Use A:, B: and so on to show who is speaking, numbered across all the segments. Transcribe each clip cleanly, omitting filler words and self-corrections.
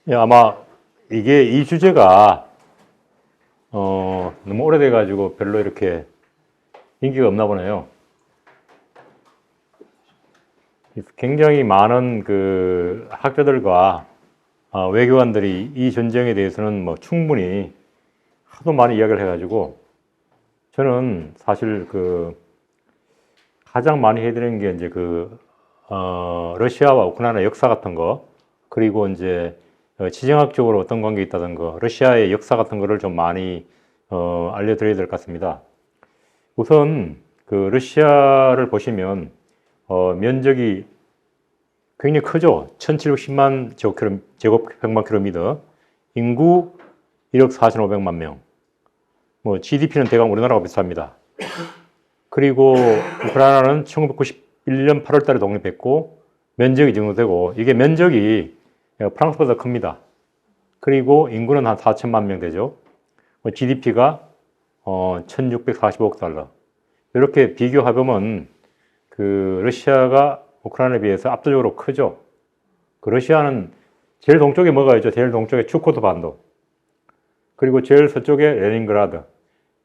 A: 예, 아마 이게 이 주제가 너무 오래돼 가지고 별로 이렇게 인기가 없나 보네요. 굉장히 많은 그 학자들과 외교관들이 이 전쟁에 대해서는 뭐 충분히 하도 많이 이야기를 해가지고 저는 사실 그 가장 많이 해드리는 게 이제 러시아와 우크라이나 역사 같은 거, 그리고 이제 지정학적으로 어떤 관계가 있다든 거, 러시아의 역사 같은 거를 좀 많이 알려드려야 될 것 같습니다. 우선 그 러시아를 보시면 면적이 굉장히 크죠. 1710만 제곱평방킬로미터, 인구 1억 4,500만 명, 뭐 GDP는 대강 우리나라와 비슷합니다. 그리고 우크라이나는 1991년 8월 달에 독립했고 면적이 이 정도 되고, 이게 면적이 프랑스보다 큽니다. 그리고 인구는 한 4천만 명 되죠. GDP가 1645억 달러. 이렇게 비교해보면 그 러시아가 우크라이나에 비해서 압도적으로 크죠. 그 러시아는 제일 동쪽에 뭐가 있죠? 제일 동쪽에 추코트 반도. 그리고 제일 서쪽에 레닌그라드.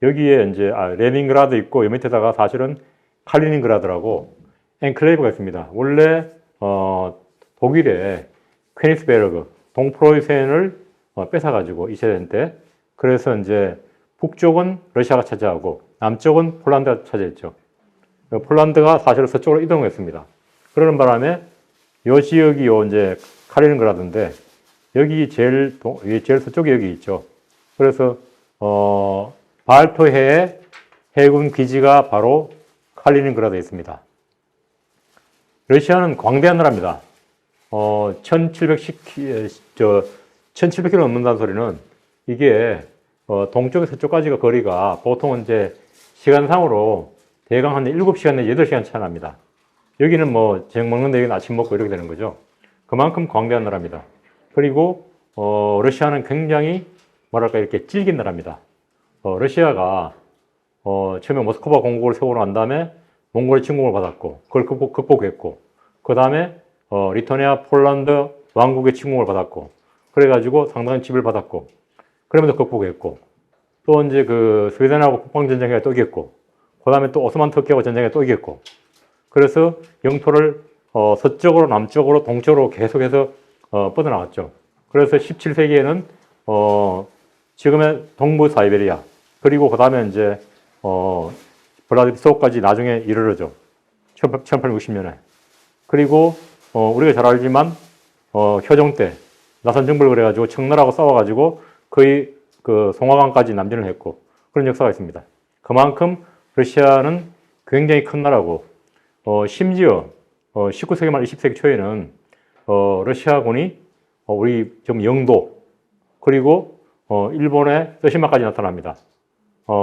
A: 여기에 이제 레닌그라드 있고, 이 밑에다가 사실은 칼리닝그라드라고 엔클레이브가 있습니다. 원래 독일의 퀘니스베르그, 동프로이센을 뺏어가지고 2차 대전 때, 그래서 이제 북쪽은 러시아가 차지하고 남쪽은 폴란드가 차지했죠. 폴란드가 사실 서쪽으로 이동했습니다. 그러는 바람에 이 지역이 이제 칼리닝그라드인데, 여기 제일 서쪽에 여기 있죠. 그래서 발토해의 해군 기지가 바로 칼리닝그라드에 있습니다. 러시아는 광대한 나라입니다. 1700km 넘는다는 소리는 이게 동쪽에서 서쪽까지가 거리가 보통 이제 시간상으로 대강 한 7시간 내지 8시간 차이 납니다. 여기는 뭐 저녁 먹는데 여기는 아침 먹고 이렇게 되는 거죠. 그만큼 광대한 나라입니다. 그리고 러시아는 굉장히 뭐랄까 이렇게 질긴 나라입니다. 러시아가 처음에 모스크바 공국을 세우고 난 다음에 몽골의 침공을 받았고 그걸 극복했고, 그 다음에 리토아니아, 폴란드 왕국의 침공을 받았고, 그래가지고 상당한 지배를 받았고, 그러면서 극복했고, 또 이제 그 스웨덴하고 국방전쟁에 또 이겼고, 그 다음에 또 오스만 터키하고 전쟁에 또 이겼고, 그래서 영토를 서쪽으로, 남쪽으로, 동쪽으로 계속해서 뻗어나갔죠. 그래서 17세기에는 지금의 동부 사이베리아, 그리고 그 다음에 이제 블라디보스토크까지 나중에 이르르죠. 1860년에. 그리고 우리가 잘 알지만 효종 때 나선 정벌을 그래가지고 청나라하고 싸워가지고 거의 그 송화강까지 남진을 했고, 그런 역사가 있습니다. 그만큼 러시아는 굉장히 큰 나라고, 심지어 19세기 말 20세기 초에는 러시아군이 우리 지금 영도, 그리고 일본의 서시마까지 나타납니다.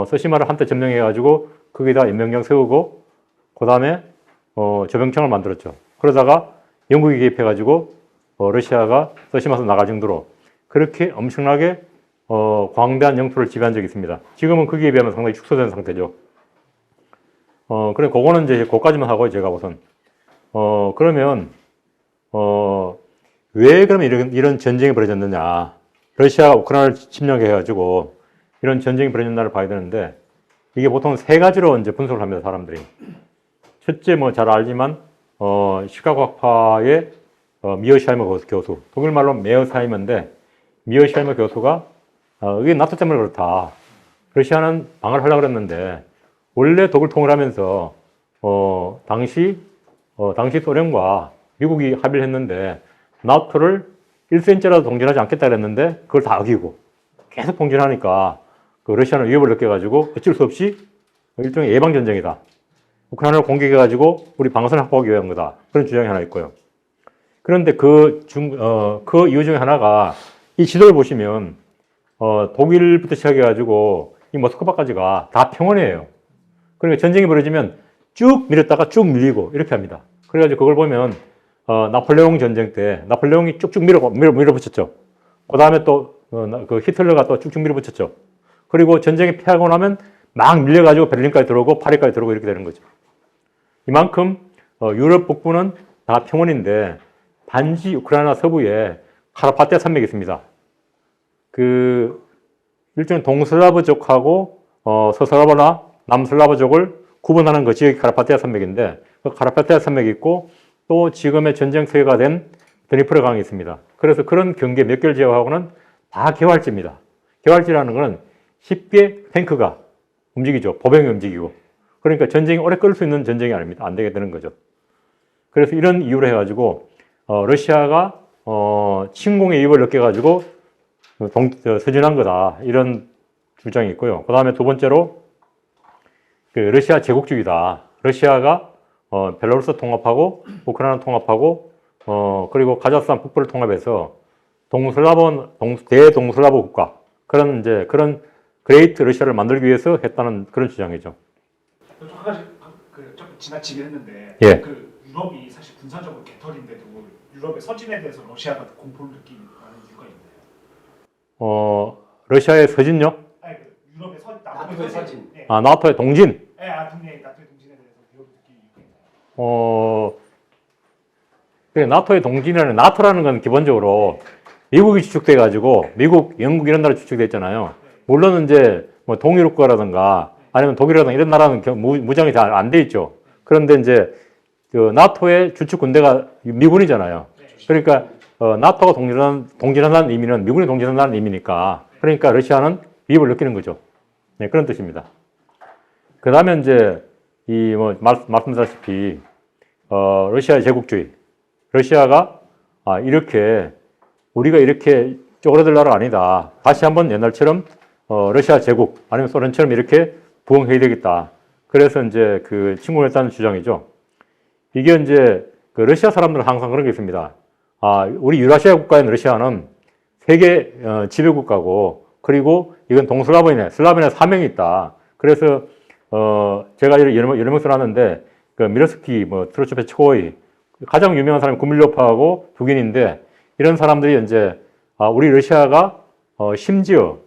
A: 서시마를 한때 점령해가지고 거기다 인명령 세우고, 그 다음에 조병청을 만들었죠. 그러다가 영국이 개입해가지고 러시아가 서시마에서 나갈 정도로 그렇게 엄청나게 광대한 영토를 지배한 적이 있습니다. 지금은 거기에 비하면 상당히 축소된 상태죠. 그래, 그거는 이제 거기까지만 하고요, 제가 우선. 그러면 왜 그러면 이런 전쟁이 벌어졌느냐. 러시아가 우크라이나를 침략해가지고 이런 전쟁이 벌어졌나를 봐야 되는데, 이게 보통 세 가지로 이제 분석을 합니다, 사람들이. 첫째, 뭐 잘 알지만 시카고 학파의 미어샤이머 교수, 독일말로 메어사이머인데, 미어샤이머 교수가 이게 나토 때문에 그렇다. 러시아는 방어를 하려고 그랬는데 원래 독일 통일하면서 당시 소련과 미국이 합의를 했는데 나토를 1cm라도 동진하지 않겠다 그랬는데 그걸 다 어기고 계속 동진하니까 그 러시아는 위협을 느껴가지고 어쩔 수 없이 일종의 예방전쟁이다. 우크라이나를 공격해가지고 우리 방어선을 확보하기 위한 거다. 그런 주장이 하나 있고요. 그런데 그 이유 중에 하나가, 이 지도를 보시면 독일부터 시작해가지고 이 모스크바까지가 다 평원이에요. 그러니까 전쟁이 벌어지면 쭉 밀었다가 쭉 밀리고 이렇게 합니다. 그래가지고 그걸 보면 나폴레옹 전쟁 때 나폴레옹이 쭉쭉 밀어붙였죠. 그 다음에 또 그 히틀러가 또 쭉쭉 밀어붙였죠. 그리고 전쟁이 패하고 나면 막 밀려가지고 베를린까지 들어오고 파리까지 들어오고 이렇게 되는 거죠. 이만큼 유럽 북부는 다 평원인데 단지 우크라이나 서부에 카라파티아 산맥이 있습니다. 그 일종의 동슬라브족하고 서슬라브나 남슬라브족을 구분하는 그 지역이 카라파티아 산맥인데 그 카라파티아 산맥이 있고 또 지금의 전쟁터가 된 드니프르 강이 있습니다. 그래서 그런 경계 몇 개를 제외하고는 다 개활지입니다. 개활지라는 것은 쉽게 탱크가 움직이죠. 보병이 움직이고. 그러니까 전쟁이 오래 끌 수 있는 전쟁이 아닙니다. 안 되게 되는 거죠. 그래서 이런 이유로 해가지고 러시아가 침공의 위협을 느껴가지고 서진한 거다. 이런 주장이 있고요. 그 다음에 두 번째로 그 러시아 제국주의다. 러시아가 벨라루스 통합하고 우크라이나 통합하고 그리고 카자흐스탄 북부를 통합해서 대동슬라브 국가 그런 그레이트 러시아를 만들기 위해서 했다는 그런 주장이죠.
B: 한 가지 조금 지나치긴 했는데
A: 예.
B: 그 유럽이 사실 군사적으로 개털인데도 유럽의 서진에 대해서 러시아가 공포를 느끼는 이유가 있나요?
A: 러시아의 서진요?
B: 아니 유럽의
C: 나토의 서진.
B: 네.
A: 아, 나토의 동진.
B: 네, 나토의 동진에 대해서 위협을 느끼는 이유가 있나요?
A: 나토의 동진이라는 나토라는 건 기본적으로 미국이 주축돼 가지고 미국, 영국 이런 나라 주축돼 있잖아요. 물론 이제 뭐 동유럽국가라든가 아니면 독일이라든가 이런 나라는 무장이 잘 안 돼 있죠. 그런데 이제 그 나토의 주축 군대가 미군이잖아요. 그러니까 나토가 동진한다는 의미는 미군이 동진한다는 의미니까 그러니까 러시아는 위협을 느끼는 거죠. 네, 그런 뜻입니다. 그 다음에 이제 말씀드렸다시피 러시아의 제국주의. 러시아가 우리가 이렇게 쪼그라들 나라가 아니다. 다시 한번 옛날처럼 러시아 제국 아니면 소련처럼 이렇게 부흥해야 되겠다. 그래서 이제 그 침공했다는 주장이죠. 이게 이제 그 러시아 사람들은 항상 그런 게 있습니다. 우리 유라시아 국가인 러시아는 세계 지배 국가고 그리고 이건 슬라브인의 사명이 있다. 그래서 제가 여러 명 써놨는데 그 미르스키, 트로츠페 초이 가장 유명한 사람이 구밀로프하고 두긴인데 이런 사람들이 이제 우리 러시아가 심지어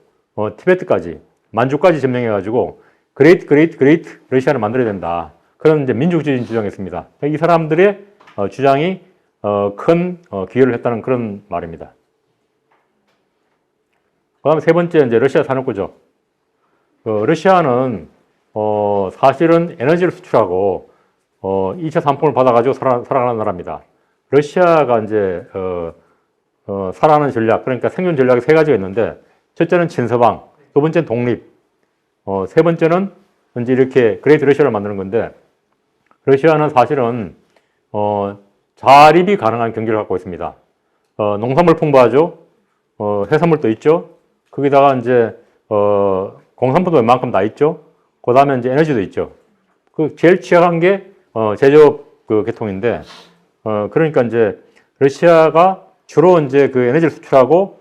A: 티베트까지 만주까지 점령해가지고 그레이트 러시아를 만들어야 된다. 그런 이제 민족주의 주장했습니다. 이 사람들의 주장이 큰 기여를 했다는 그런 말입니다. 그다음에 세 번째 이제 러시아 산업구조. 러시아는 사실은 에너지를 수출하고 2차 산품을 받아가지고 살아가는 나라입니다. 러시아가 이제 살아가는 전략, 그러니까 생존 전략이 세 가지가 있는데 첫째는 친서방, 두 번째는 독립, 세 번째는 이제 이렇게 그레이트 러시아를 만드는 건데 러시아는 사실은 자립이 가능한 경제를 갖고 있습니다. 농산물 풍부하죠. 해산물도 있죠. 거기다가 이제 공산품도 웬만큼 다 있죠. 그 다음에 이제 에너지도 있죠. 그 제일 취약한 게 제조업 그 계통인데 그러니까 이제 러시아가 주로 이제 그 에너지를 수출하고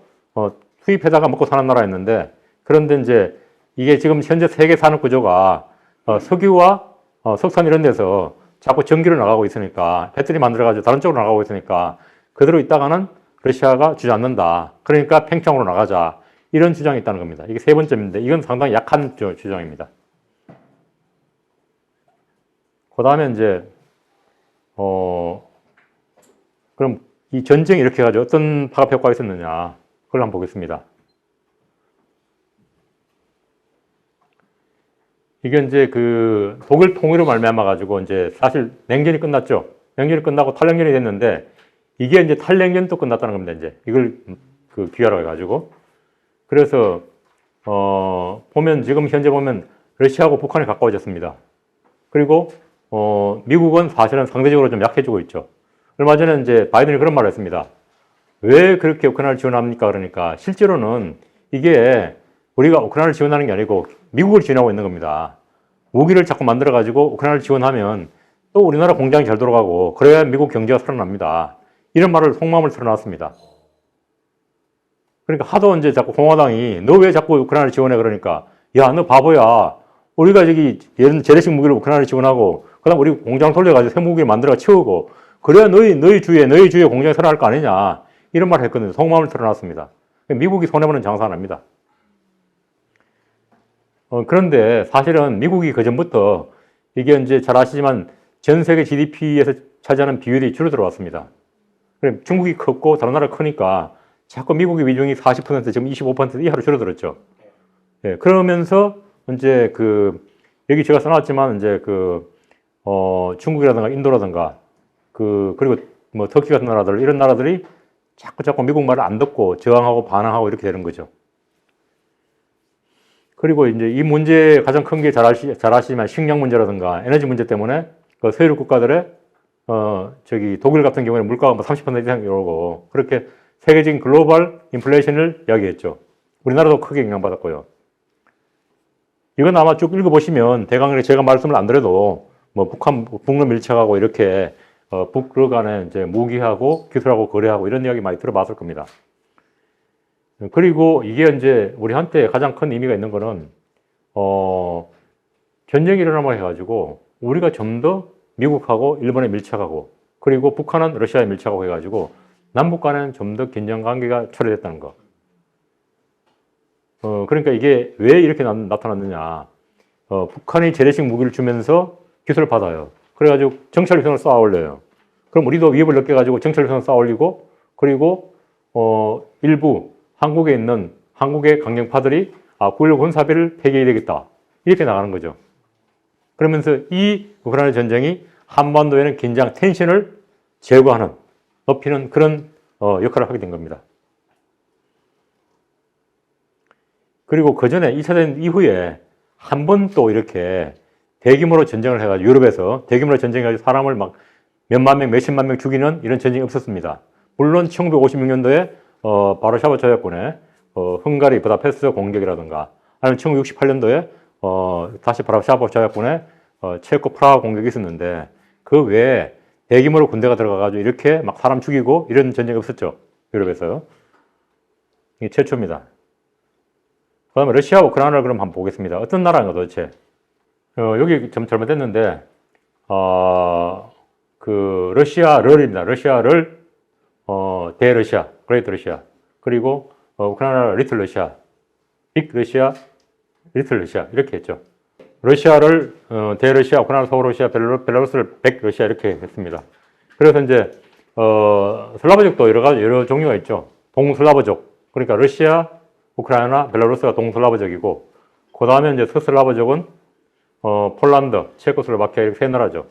A: 수입해다가 먹고 사는 나라였는데 그런데 이제 이게 지금 현재 세계 산업 구조가 석유와 석탄 이런 데서 자꾸 전기로 나가고 있으니까 배터리 만들어가지고 다른 쪽으로 나가고 있으니까 그대로 있다가는 러시아가 주저앉는다. 그러니까 팽창으로 나가자. 이런 주장이 있다는 겁니다. 이게 세 번째인데 이건 상당히 약한 주장입니다. 그 다음에 이제 그럼 이 전쟁이 이렇게 해가지고 어떤 파급 효과가 있었느냐 그걸 한번 보겠습니다. 이게 이제 그 독일 통일로 말미암아 가지고 이제 사실 냉전이 끝났죠. 냉전이 끝나고 탈냉전이 됐는데 이게 이제 탈냉전도 끝났다는 겁니다. 이제 이걸 그 기하로 해가지고 그래서 보면 지금 현재 보면 러시아하고 북한이 가까워졌습니다. 그리고 미국은 사실은 상대적으로 좀 약해지고 있죠. 얼마 전에 이제 바이든이 그런 말을 했습니다. 왜 그렇게 우크라이나를 지원합니까? 그러니까 실제로는 이게 우리가 우크라이나를 지원하는 게 아니고 미국을 지원하고 있는 겁니다. 무기를 자꾸 만들어가지고 우크라이나를 지원하면 또 우리나라 공장이 잘 돌아가고 그래야 미국 경제가 살아납니다. 이런 말을 속마음을 털어놨습니다. 그러니까 하도 이제 자꾸 공화당이 너 왜 자꾸 우크라이나를 지원해? 그러니까 야, 너 바보야. 우리가 저기 재래식 무기를 우크라이나를 지원하고 그다음 우리 공장 돌려가지고 새 무기를 만들어 채우고 그래야 너희 주위에 공장이 살아날 거 아니냐. 이런 말을 했거든요. 속마음을 털어놨습니다. 미국이 손해보는 장사 안 합니다. 그런데 사실은 미국이 그전부터 이게 이제 잘 아시지만 전 세계 GDP에서 차지하는 비율이 줄어들어 왔습니다. 중국이 컸고 다른 나라가 크니까 자꾸 미국의 비중이 40% 지금 25% 이하로 줄어들었죠. 예, 그러면서 이제 여기 제가 써놨지만 이제 중국이라든가 인도라든가 그리고 뭐 터키 같은 나라들 이런 나라들이 자꾸 미국 말을 안 듣고 저항하고 반항하고 이렇게 되는 거죠. 그리고 이제 이 문제 가장 큰 게 잘 아시지만 식량 문제라든가 에너지 문제 때문에 그 서유럽 국가들의 독일 같은 경우에는 물가가 뭐 30% 이상 오르고 그렇게 세계적인 글로벌 인플레이션을 이야기했죠. 우리나라도 크게 영향받았고요. 이건 아마 쭉 읽어보시면 대강에 제가 말씀을 안 드려도 뭐 북러 밀착하고 이렇게 북러 간에 이제 무기하고 기술하고 거래하고 이런 이야기 많이 들어봤을 겁니다. 그리고 이게 이제 우리한테 가장 큰 의미가 있는 거는 전쟁이 일어나고 해가지고 우리가 좀 더 미국하고 일본에 밀착하고 그리고 북한은 러시아에 밀착하고 해가지고 남북 간에는 좀 더 긴장 관계가 초래됐다는 거. 그러니까 이게 왜 이렇게 나타났느냐. 북한이 재래식 무기를 주면서 기술을 받아요. 그래가지고 정찰 위성을 쏘아 올려요. 그럼 우리도 위협을 느껴가지고 정찰 위성을 쏘아 올리고 그리고 일부 한국에 있는 한국의 강경파들이 9.19 군사비를 폐기해야 되겠다. 이렇게 나가는 거죠. 그러면서 이 우크라이나 전쟁이 한반도에는 긴장, 텐션을 제거하는, 높이는 그런 역할을 하게 된 겁니다. 그리고 그 전에 2차 대전 이후에 한 번 또 이렇게 대규모로 전쟁을 해가지고 유럽에서 대규모로 전쟁해가지고 사람을 막 몇만 명, 몇십만 명 죽이는 이런 전쟁이 없었습니다. 물론 1956년도에 바르샤바 조약군의 헝가리 부다페스트 공격이라든가 아니면 1968년도에 다시 바르샤바 조약군의 체코 프라하 공격이 있었는데 그 외에 대규모로 군대가 들어가가지고 이렇게 막 사람 죽이고 이런 전쟁이 없었죠. 유럽에서. 이게 최초입니다. 그 다음에 러시아, 우크라이나를 그럼 한번 보겠습니다. 어떤 나라인가 도대체. 여기 좀 잘못됐는데, 러시아를입니다. 러시아를, 대러시아, 그레이트 러시아. 그리고, 우크라이나 리틀 러시아, 빅 러시아, 리틀 러시아. 이렇게 했죠. 러시아를, 대러시아, 우크라이나 소러시아, 벨라루스를 백 러시아 이렇게 했습니다. 그래서 이제, 슬라브족도 여러 종류가 있죠. 동슬라브족. 그러니까 러시아, 우크라이나, 벨라루스가 동슬라브족이고, 그 다음에 이제 서슬라브족은, 폴란드, 체코슬로바키아 이렇게 세 나라죠.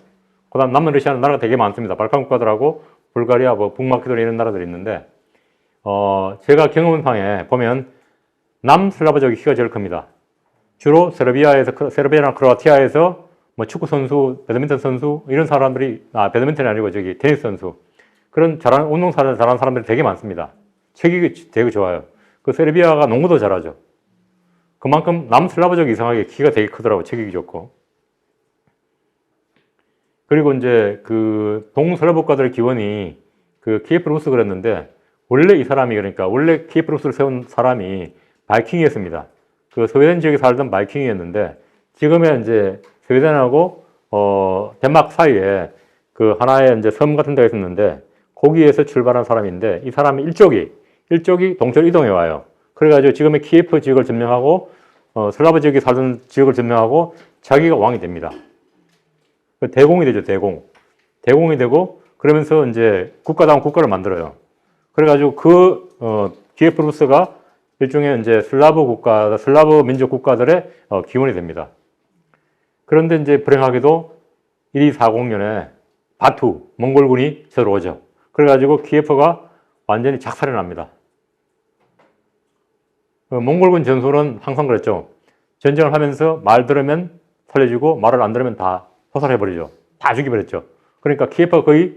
A: 그 다음 남는 러시아는 나라가 되게 많습니다. 발칸 국가들하고 불가리아, 북마케도니아 이런 나라들이 있는데, 제가 경험상에 보면 남슬라브족이 키가 제일 큽니다. 주로 세르비아나 크로아티아에서 뭐 축구 선수, 배드민턴 선수 이런 사람들이 배드민턴이 아니고 테니스 선수 그런 운동 잘하는 사람들이 되게 많습니다. 체격이 되게 좋아요. 세르비아가 농구도 잘하죠. 그만큼 남슬라브족이 이상하게 키가 되게 크더라고요. 체격이 좋고. 그리고 이제 동슬라브 국가들의 기원이 키예프 루스 그랬는데 원래 이 사람이 원래 키예프 루스를 세운 사람이 바이킹이었습니다. 스웨덴 지역에 살던 바이킹이었는데 지금의 이제 스웨덴하고 덴마크 사이에 하나의 이제 섬 같은 데가 있었는데 거기에서 출발한 사람인데 이 사람의 일족이 동쪽으로 이동해 와요. 그래가지고 지금의 키예프 지역을 점령하고 슬라브 지역에 살던 지역을 점령하고 자기가 왕이 됩니다. 대공이 되죠. 대공이 되고 그러면서 이제 국가다운 국가를 만들어요. 그래가지고 키예프 루스가 일종의 이제 슬라브 민족 국가들의 기원이 됩니다. 그런데 이제 불행하게도 1240년에 바투, 몽골군이 쳐들어오죠. 그래가지고 키예프가 완전히 작살이 납니다. 몽골군 전술은 항상 그랬죠. 전쟁을 하면서 말 들으면 살려주고 말을 안 들으면 다 소살해버리죠. 다 죽여버렸죠. 그러니까 키예프가 거의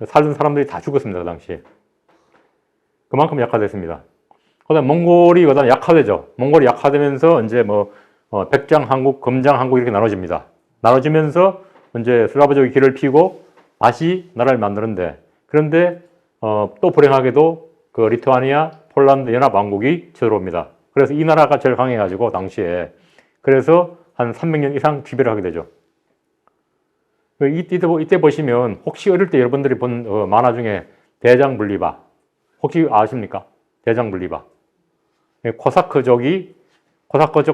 A: 살던 사람들이 다 죽었습니다. 그 당시에. 그만큼 약화됐습니다. 그 다음에 몽골이 그다음 약화되죠. 몽골이 약화되면서 이제 백장 한국, 금장 한국 이렇게 나눠집니다. 나눠지면서 이제 슬라브족이 길을 피고 다시 나라를 만드는데 그런데 또 불행하게도 리투아니아, 폴란드 연합왕국이 쳐들어옵니다. 그래서 이 나라가 제일 강해가지고 당시에 그래서 한 300년 이상 지배를 하게 되죠. 이때 보시면 혹시 어릴 때 여러분들이 본 만화 중에 대장분리바 혹시 아십니까? 대장분리바. 코사크족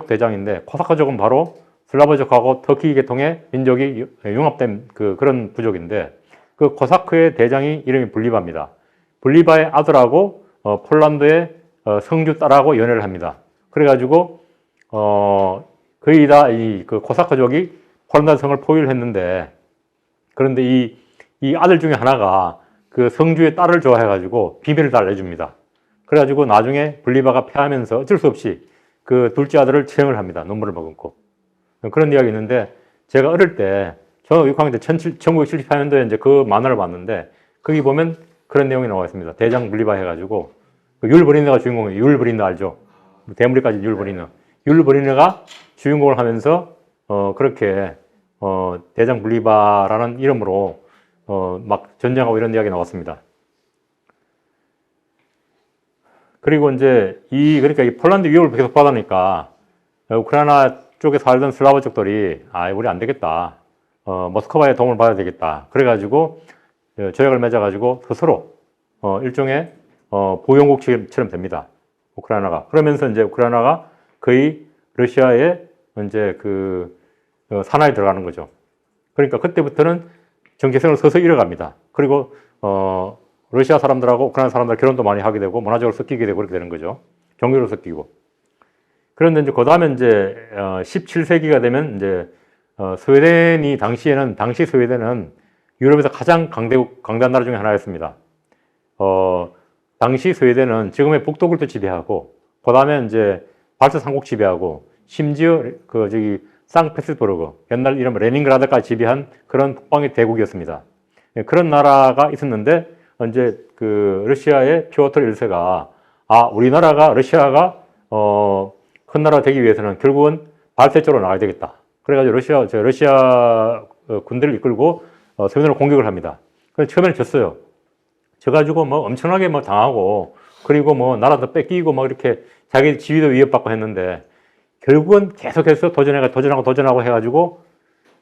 A: 대장인데 코사크족은 바로 슬라브족하고 터키 계통의 민족이 융합된 그런 부족인데 코사크의 대장이 이름이 분리바입니다. 분리바의 아들하고 폴란드의 성주 딸하고 연애를 합니다. 그래가지고 거의 다 그 코사크족이 폴란드 성을 포위를 했는데, 그런데 이 아들 중에 하나가 그 성주의 딸을 좋아해가지고 비밀을 다 알려줍니다. 그래가지고 나중에 분리바가 패하면서 어쩔 수 없이 그 둘째 아들을 처형을 합니다. 눈물을 머금고. 그런 이야기 있는데, 제가 어릴 때 저는 6학년 때 1978년도에 이제 그 만화를 봤는데, 거기 보면 그런 내용이 나와 있습니다. 대장 분리바 해가지고 그 율버리너가 주인공이에요. 율버리너 알죠? 대머리까지 율버리너. 율버리너가 주인공을 하면서 그렇게 대장 분리바라는 이름으로 막 전쟁하고 이런 이야기 나왔습니다. 그리고 이제 그러니까 이 폴란드 위협을 계속 받으니까 우크라이나 쪽에 살던 슬라브 쪽들이 우리 안 되겠다. 모스크바의 도움을 받아야 되겠다. 그래가지고 조약을 맺어가지고 스스로 일종의 보용국처럼 됩니다. 우크라이나가. 그러면서 이제 우크라이나가 거의 러시아의 이제 그 산하에 들어가는 거죠. 그러니까 그때부터는 정체성을 서서히 잃어갑니다. 그리고 러시아 사람들하고 우크라이나 사람들 결혼도 많이 하게 되고 문화적으로 섞이게 되고 그렇게 되는 거죠. 종교로 섞이고. 그런데 이제 그 다음에 이제 17세기가 되면 이제 스웨덴이 당시 스웨덴은 유럽에서 가장 강대한 나라 중에 하나였습니다. 당시 스웨덴은 지금의 북독을 또 지배하고, 그 다음에 이제 발트 삼국 지배하고, 심지어 상페테르부르크, 옛날 이름 레닌그라드까지 지배한 그런 북방의 대국이었습니다. 그런 나라가 있었는데, 이제 그 러시아의 피오트르 1세가 우리나라가 러시아가 큰 나라가 되기 위해서는 결국은 발트 쪽으로 나가야 되겠다. 그래가지고 러시아 군대를 이끌고 스웨덴을 공격을 합니다. 그래서 처음에는 졌어요. 져가지고 뭐 엄청나게 뭐 당하고, 그리고 뭐 나라도 뺏기고 막 이렇게 자기 지위도 위협받고 했는데, 결국은 계속해서 도전하고 해가지고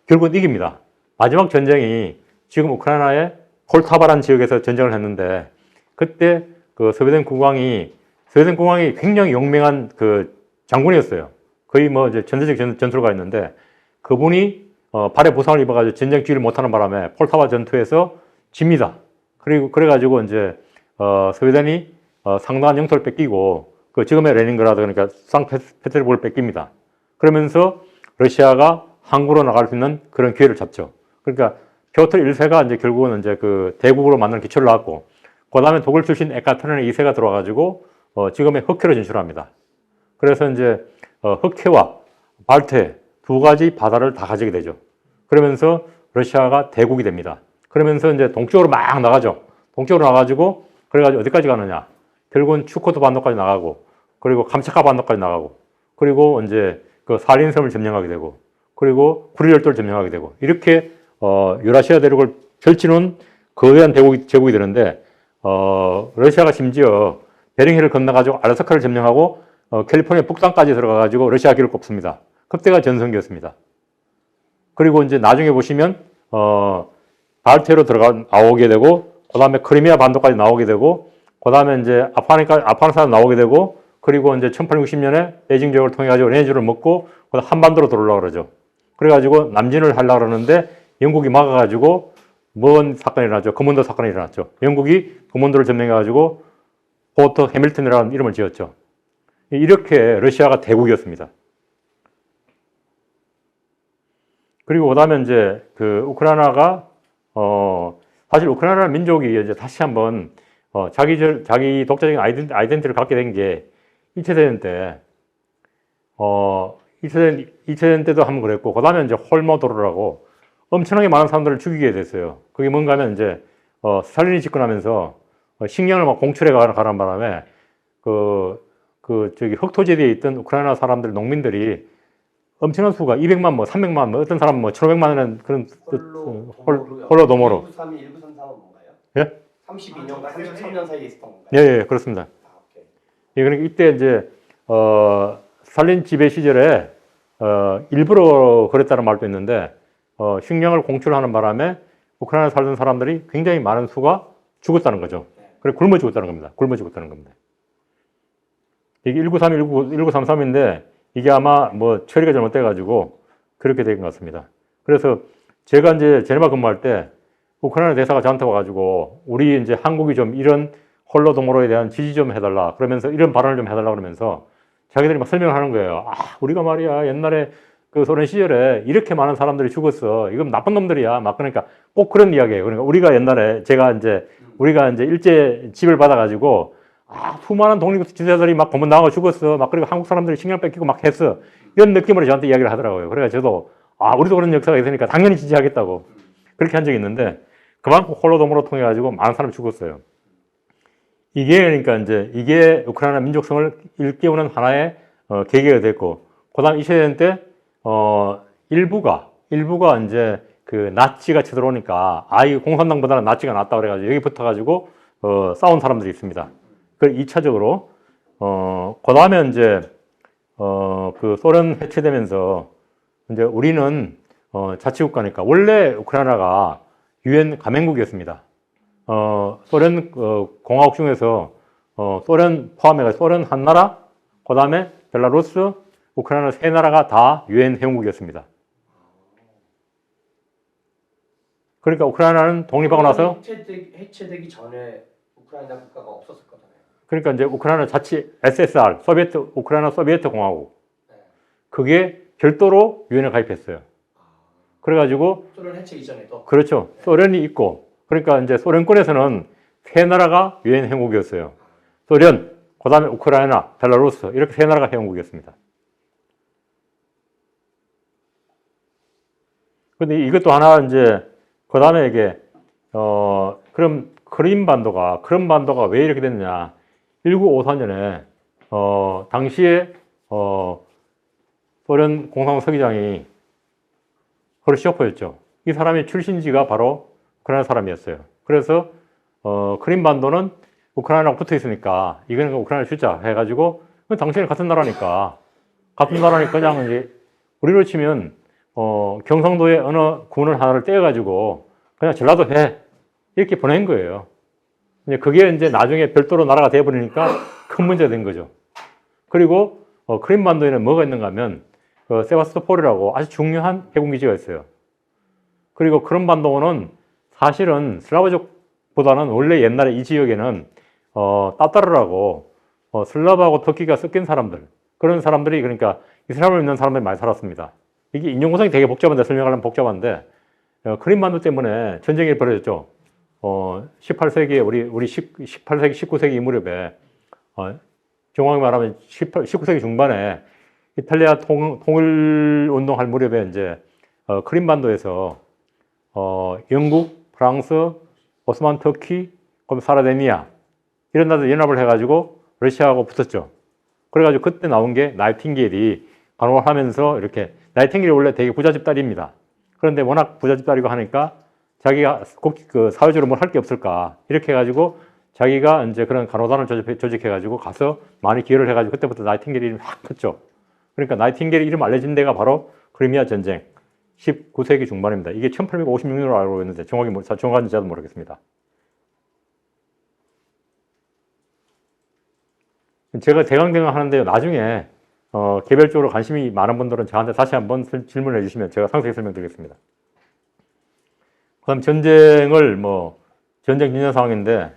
A: 결국은 이깁니다. 마지막 전쟁이 지금 우크라이나의 폴타바라는 지역에서 전쟁을 했는데, 그때 그 스웨덴 국왕이 굉장히 용맹한 그 장군이었어요. 거의 뭐 이제 전세적 전투가 있는데, 그분이 발에 부상을 입어가지고 전쟁 지휘를 못하는 바람에 폴타바 전투에서 집니다. 그래가지고 이제 스웨덴이 상당한 영토를 뺏기고, 그 지금의 레닌그라드, 그러니까 상페테르부르크를 뺏깁니다. 그러면서 러시아가 항구로 나갈 수 있는 그런 기회를 잡죠. 그러니까 피오트르 1세가 이제 결국은 이제 그 대국으로 만드는 기초를 놨고, 그 다음에 독일 출신 에카테르네 2세가 들어와가지고 지금의 흑해로 진출합니다. 그래서 이제 흑해와 발트해 두 가지 바다를 다 가지게 되죠. 그러면서 러시아가 대국이 됩니다. 그러면서 이제 동쪽으로 막 나가죠. 동쪽으로 나가지고, 그래가지고 어디까지 가느냐. 결국은 추코트 반도까지 나가고, 그리고 감차카 반도까지 나가고, 그리고 이제 그 살린섬을 점령하게 되고, 그리고 구리 열도를 점령하게 되고, 이렇게 유라시아 대륙을 펼치는 거대한 제국이 되는데, 러시아가 심지어 베링해를 건너가지고 알래스카를 점령하고 캘리포니아 북단까지 들어가가지고 러시아 기를 꼽습니다. 그때가 전성기였습니다. 그리고 이제 나중에 보시면 발트해로 나오게 되고, 그 다음에 크리미아 반도까지 나오게 되고, 그 다음에 이제 아프가니스탄 나오게 되고, 그리고 이제 1860년에 베이징 지역을 통해 가지고 레니주를 먹고 한반도로 들어오려고 그러죠. 그래가지고 남진을 하려고 그러는데 영국이 막아가지고 뭔 사건이 일어났죠. 거문도 사건이 일어났죠. 영국이 거문도를 점령해가지고 포트 해밀턴이라는 이름을 지었죠. 이렇게 러시아가 대국이었습니다. 그리고 그다음에 이제 그 우크라이나가 사실 우크라이나 민족이 이제 다시 한번 자기 독자적인 아이덴티티를 갖게 된 게 2차 대전 때 2차 대전 때도 한번 그랬고, 그다음에 이제 홀모도르라고 엄청나게 많은 사람들을 죽이게 됐어요. 그게 뭔가 하면 이제 스탈린이 집권하면서 식량을 막 공출해 가는 바람에 저기 흑토지대에 있던 우크라이나 사람들, 농민들이 엄청난 수가 200만, 300만, 어떤 사람은 1,500만이라는 그런 홀로도모로.
C: 1933은 뭔가요?
A: 예?
C: 32년과 33년 사이에 있었던 건가요?
A: 예, 그렇습니다.
C: 오케이.
A: 예, 그러니까 이때 이제 스탈린 지배 시절에 일부러 그랬다는 말도 있는데, 식량을 공출하는 바람에 우크라이나에 살던 사람들이 굉장히 많은 수가 죽었다는 거죠. 그래 굶어 죽었다는 겁니다. 이게 1933인데 이게 아마 뭐 처리가 잘못돼가지고 그렇게 된 것 같습니다. 그래서 제가 이제 제네바 근무할 때 우크라이나 대사가 저한테 와가지고 우리 이제 한국이 좀 이런 홀로도모로에 대한 지지 좀 해달라. 그러면서 이런 발언을 좀 해달라 그러면서 자기들이 막 설명을 하는 거예요. 우리가 말이야 옛날에 그 소련 시절에 이렇게 많은 사람들이 죽었어. 이건 나쁜 놈들이야. 막 그러니까 꼭 그런 이야기예요. 그러니까 우리가 옛날에 우리가 이제 일제 지배를 받아가지고 수많은 독립지대들이 막 고문 당하고 죽었어. 막 그리고 한국 사람들이 식량 뺏기고 막 했어. 이런 느낌으로 저한테 이야기를 하더라고요. 그래서 저도 우리도 그런 역사가 있으니까 당연히 지지하겠다고 그렇게 한 적이 있는데 그만큼 홀로도모로 통해 가지고 많은 사람이 죽었어요. 이게 그러니까 이제 이게 우크라이나 민족성을 일깨우는 하나의 계기가 됐고, 그다음 이 시대 때 일부가 이제 그 나치가 쳐들어오니까 이 공산당보다는 나치가 낫다 그래가지고 여기 붙어가지고 싸운 사람들이 있습니다. 그 2차적으로 그다음에 이제 그 소련 해체되면서 이제 우리는 자치국가니까 원래 우크라이나가 유엔 가맹국이었습니다. 소련 공화국 중에서 소련 포함해서 소련 한 나라, 그다음에 벨라루스, 우크라이나 세 나라가 다 유엔 회원국이었습니다. 그러니까 우크라이나는 독립하고 나서
C: 해체되기 전에 우크라이나 국가가 없었을 거잖아요.
A: 그러니까 이제 우크라이나 자치 SSR 우크라이나 소비에트 공화국 그게 별도로 유엔에 가입했어요. 그래가지고
C: 소련 해체 이전에도
A: 그렇죠. 소련이 있고 그러니까 이제 소련권에서는 세 나라가 유엔 회원국이었어요. 소련, 그다음에 우크라이나, 벨라루스 이렇게 세 나라가 회원국이었습니다. 근데 이것도 하나 이제 그다음에 이게 그럼 크림 반도가 왜 이렇게 됐느냐? 1954년에 당시에 소련 공화국 서기장이 호르시오프였죠. 이 사람의 출신지가 바로 우크라이나 사람이었어요. 그래서 크림 반도는 우크라이나랑 붙어 있으니까 이거는 우크라이나 주자 해가지고 당신이 같은 나라니까 그냥 이제 우리로 치면 경상도의 어느 군을 하나를 떼어가지고 그냥 전라도 해 이렇게 보낸 거예요. 이제 그게 이제 나중에 별도로 나라가 돼버리니까 큰 문제가 된 거죠. 그리고 크림 반도에는 뭐가 있는가 하면 세바스토폴이라고 아주 중요한 해군기지가 있어요. 그리고 크림 반도는 사실은 슬라브족보다는 원래 옛날에 이 지역에는 따따르라고 슬라브하고 터키가 섞인 사람들 그런 사람들이 그러니까 이슬람을 믿는 사람들이 많이 살았습니다. 이게 인종 구성이 되게 복잡한데 설명하려면 복잡한데 크림 반도 때문에 전쟁이 벌어졌죠. 18세기에 우리 18세기 19세기 이 무렵에 정확히 말하면 19세기 중반에 이탈리아 통일 운동할 무렵에 이제 크림 반도에서 영국, 프랑스, 오스만 터키, 그럼 사르디니아 이런 나라들 연합을 해가지고 러시아하고 붙었죠. 그래가지고 그때 나온 게 나이팅게일이 간호를 하면서 이렇게 나이팅게일이 원래 되게 부잣집 딸입니다. 그런데 워낙 부잣집 딸이고 하니까 자기가 그 사회적으로 뭘 할 게 없을까 이렇게 해가지고 자기가 이제 그런 간호단을 조직해가지고 가서 많이 기여를 해가지고 그때부터 나이팅게일 이름이 확 컸죠. 그러니까 나이팅게일 이름 알려진 데가 바로 크리미아 전쟁 19세기 중반입니다. 이게 1856년으로 알고 있는데 정확한지 저도 모르겠습니다. 제가 대강대강 하는데요. 나중에 개별적으로 관심이 많은 분들은 저한테 다시 한번 질문을 해주시면 제가 상세히 설명드리겠습니다. 그다음 전쟁 진전 상황인데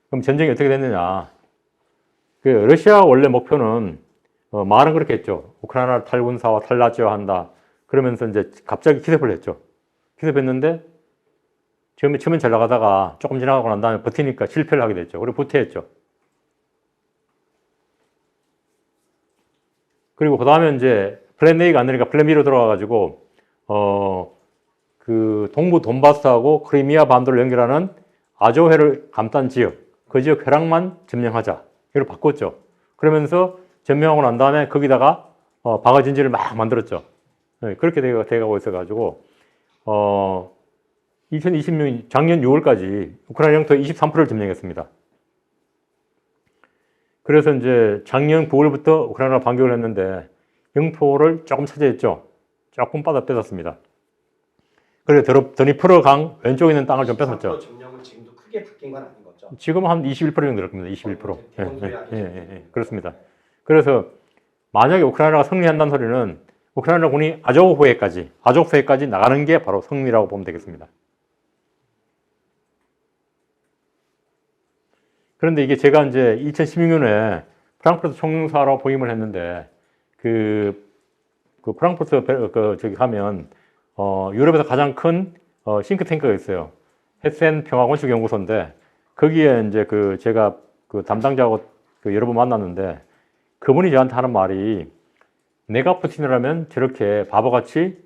A: 그럼 전쟁이 어떻게 됐느냐? 그 러시아 원래 목표는 말은 그렇게 했죠. 우크라이나 탈군사와 탈나치화한다. 그러면서 이제 갑자기 기습을 했죠. 기습했는데 처음엔 잘 나가다가 조금 지나가고 난 다음에 버티니까 실패를 하게 됐죠. 그리고 후퇴했죠. 그리고 그 다음에 이제 플랜 A가 안 되니까 플랜 B로 들어가가지고 그 동부 돈바스하고 크리미아 반도를 연결하는 아조해를 감싼 지역, 그 지역 회랑만 점령하자. 이걸 바꿨죠. 그러면서 점령하고 난 다음에 거기다가 방어 진지를 막 만들었죠. 네, 그렇게 돼가고 있어가지고 2020년 작년 6월까지 우크라이나 영토의 23%를 점령했습니다. 그래서 이제 작년 9월부터 우크라이나가 반격을 했는데 영토를 조금 차지했죠. 조금 뺏었습니다. 그래서 드니프로 강 왼쪽에 있는 땅을 좀 뺏었죠.
C: 점령은 지금도 크게 바뀐 건 아닌 거죠?
A: 지금 한 21% 정도 될 겁니다. 21%. 그렇습니다. 그래서 만약에 우크라이나가 승리한다는 소리는 우크라이나 군이 아조프해까지 나가는 게 바로 승리라고 보면 되겠습니다. 그런데 이게 제가 이제 2016년에 프랑크푸르트 총영사로 부임을 했는데 그 프랑크푸르트 저기 가면 유럽에서 가장 큰 싱크탱크가 있어요. 헤센 평화건축연구소인데 거기에 이제 제가 그 담당자하고 여러 번 만났는데 그분이 저한테 하는 말이 내가 푸틴이라면 저렇게 바보같이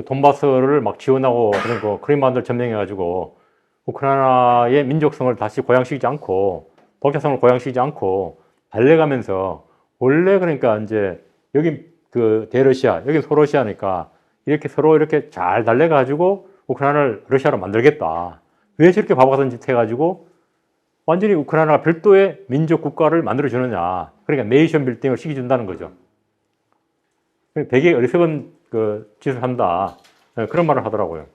A: 돈바스를 막 지원하고 그런 거 크림반도를 점령해가지고 우크라이나의 민족성을 다시 고양시키지 않고 독자성을 고양시키지 않고 달래가면서 원래 그러니까 이제 여기 그 대러시아 여기 소러시아니까 이렇게 서로 이렇게 잘 달래가지고 우크라이나를 러시아로 만들겠다. 왜 저렇게 바보 같은 짓 해가지고 완전히 우크라이나가 별도의 민족 국가를 만들어 주느냐. 그러니까 네이션 빌딩을 시켜준다는 거죠. 되게 어리석은 그 짓을 한다. 그런 말을 하더라고요.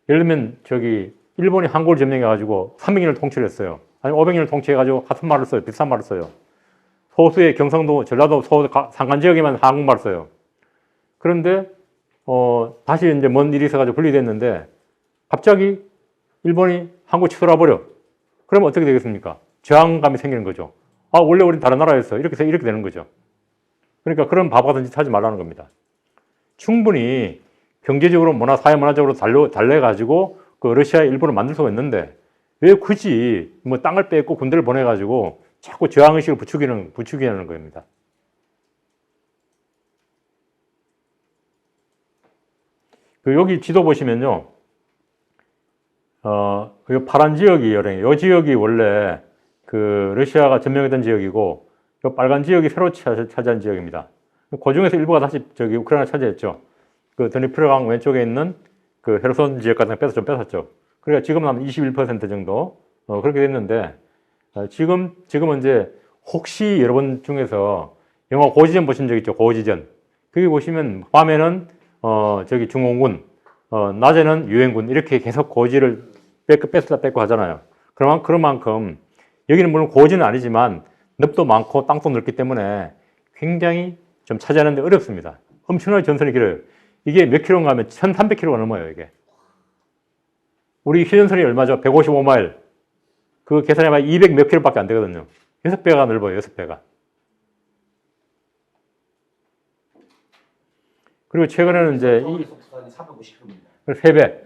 A: 예를 들면 저기 일본이 한국을 점령해가지고 300년을 통치를 했어요. 아니 500년을 통치해가지고 같은 말을 써요. 비슷한 말을 써요. 소수의 경상도, 전라도, 산간 지역에만 한국말을 써요. 그런데 다시 이제 뭔 일이 있어가지고 분리됐는데 갑자기 일본이 한국 치돌아버려. 그러면 어떻게 되겠습니까? 저항감이 생기는 거죠. 아, 원래 우린 다른 나라였어. 이렇게 되는 거죠. 그러니까 그런 바보 같은 짓 하지 말라는 겁니다. 충분히 경제적으로 사회 문화적으로 달래가지고 그 러시아의 일부를 만들 수가 있는데 왜 굳이 뭐 땅을 뺏고 군대를 보내가지고 자꾸 저항의식을 부추기는 겁니다. 여기 지도 보시면요. 이 파란 지역이 이 지역이 원래 그 러시아가 점령했던 지역이고 이 빨간 지역이 새로 차지한 지역입니다. 그 중에서 일부가 다시 저기 우크라이나 차지했죠. 그 드니프로강 왼쪽에 있는 그 헤르손 지역 같은 거 좀 뺏었죠. 그러니까 지금은 한 21% 정도 그렇게 됐는데 지금은 이제 혹시 여러분 중에서 영화 고지전 보신 적 있죠? 고지전. 거기 보시면 밤에는 저기 중공군, 낮에는 유엔군 이렇게 계속 고지를 뺏다 뺏고 하잖아요. 그런 만큼 여기는 물론 고지는 아니지만 늪도 많고 땅도 넓기 때문에 굉장히 좀 차지하는 데 어렵습니다. 엄청나게 전선이 길어요. 이게 몇 킬로인가 하면 1300킬로가 넘어요, 이게. 우리 휴전선이 얼마죠? 155마일. 그 계산해봐야 200 몇 킬로밖에 안 되거든요. 6배가 넓어요, 6배가. 그리고 최근에는 이제
C: 서울에서 부산이 450km입니다.
A: 3배.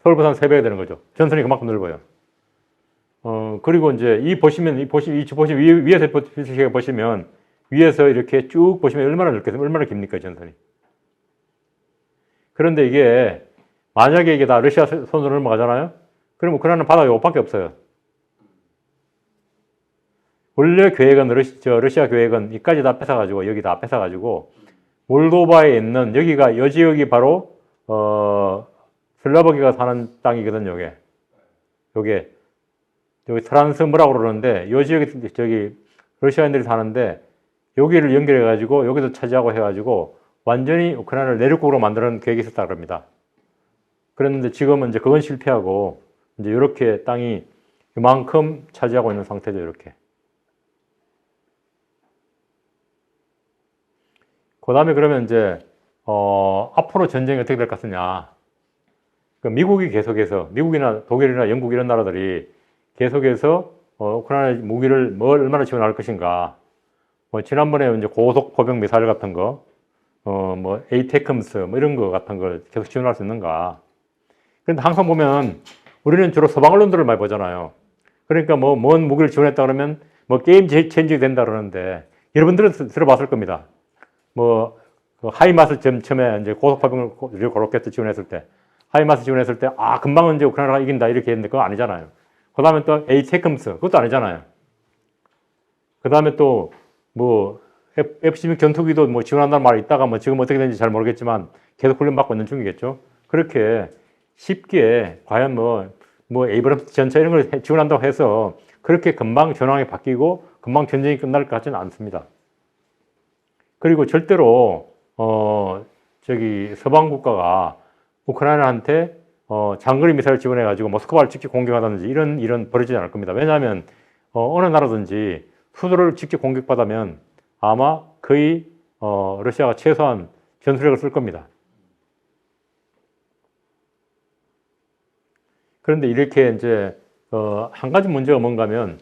A: 서울, 부산 3배가 되는 거죠. 전선이 그만큼 넓어요. 그리고 이제 위에서 보시면 위에서 이렇게 쭉 보시면 얼마나 넓겠어요? 얼마나 깁니까, 전선이? 그런데 이게 만약에 이게 다 러시아 손으로 넘어가잖아요? 그럼 우크라이나는 바다가 이것밖에 없어요. 원래 계획은 러시아 계획은 이까지 다 뺏어가지고 여기 다 뺏어가지고 몰도바에 있는 요 지역이 바로 슬라버기가 사는 땅이거든요. 요게 여기 트란스 뭐라고 그러는데 요 지역이 저기 러시아인들이 사는데 여기를 연결해 가지고 여기도 차지하고 해가지고 완전히 우크라이나를 내륙국으로 만드는 계획이 있었다 그럽니다. 그랬는데 지금은 이제 그건 실패하고 이제 이렇게 땅이 이만큼 차지하고 있는 상태죠. 이렇게. 그 다음에 그러면 이제 앞으로 전쟁이 어떻게 될 것 같으냐. 미국이 계속해서 미국이나 독일이나 영국 이런 나라들이 계속해서 우크라이나 무기를 뭘 얼마나 지원할 것인가. 지난번에 이제 고속 포병 미사일 같은 거, 에이테크ම්스 이런 거 같은 걸 계속 지원할 수 있는가. 그런데 항상 보면 우리는 주로 서방 언론들을 많이 보잖아요. 그러니까 뭔 무기를 지원했다 그러면 게임 체인지가 된다 그러는데 여러분들은 들어봤을 겁니다. 하이마스 처음에 이제 고속 포병을 그렇게 지원했을 때, 하이마스 지원했을 때, 금방 이제 우크라이나가 이긴다 이렇게 했는데 그거 아니잖아요. 그 다음에 또 에이테크ම්스 그것도 아니잖아요. 그 다음에 또 F-16 전투기도 지원한다는 말이 있다가 지금 어떻게 되는지 잘 모르겠지만 계속 훈련받고 있는 중이겠죠. 그렇게 쉽게 과연 에이브럼스 전차 이런 걸 지원한다고 해서 그렇게 금방 전황이 바뀌고 금방 전쟁이 끝날 것 같지는 않습니다. 그리고 절대로 서방 국가가 우크라이나한테 장거리 미사일 지원해가지고 모스크바를 직접 공격하다든지 이런 벌어지지 않을 겁니다. 왜냐하면 어느 나라든지 수도를 직접 공격받으면 아마 거의 러시아가 최소한 전술핵을 쓸 겁니다. 그런데 이렇게 이제 한 가지 문제가 뭔가 하면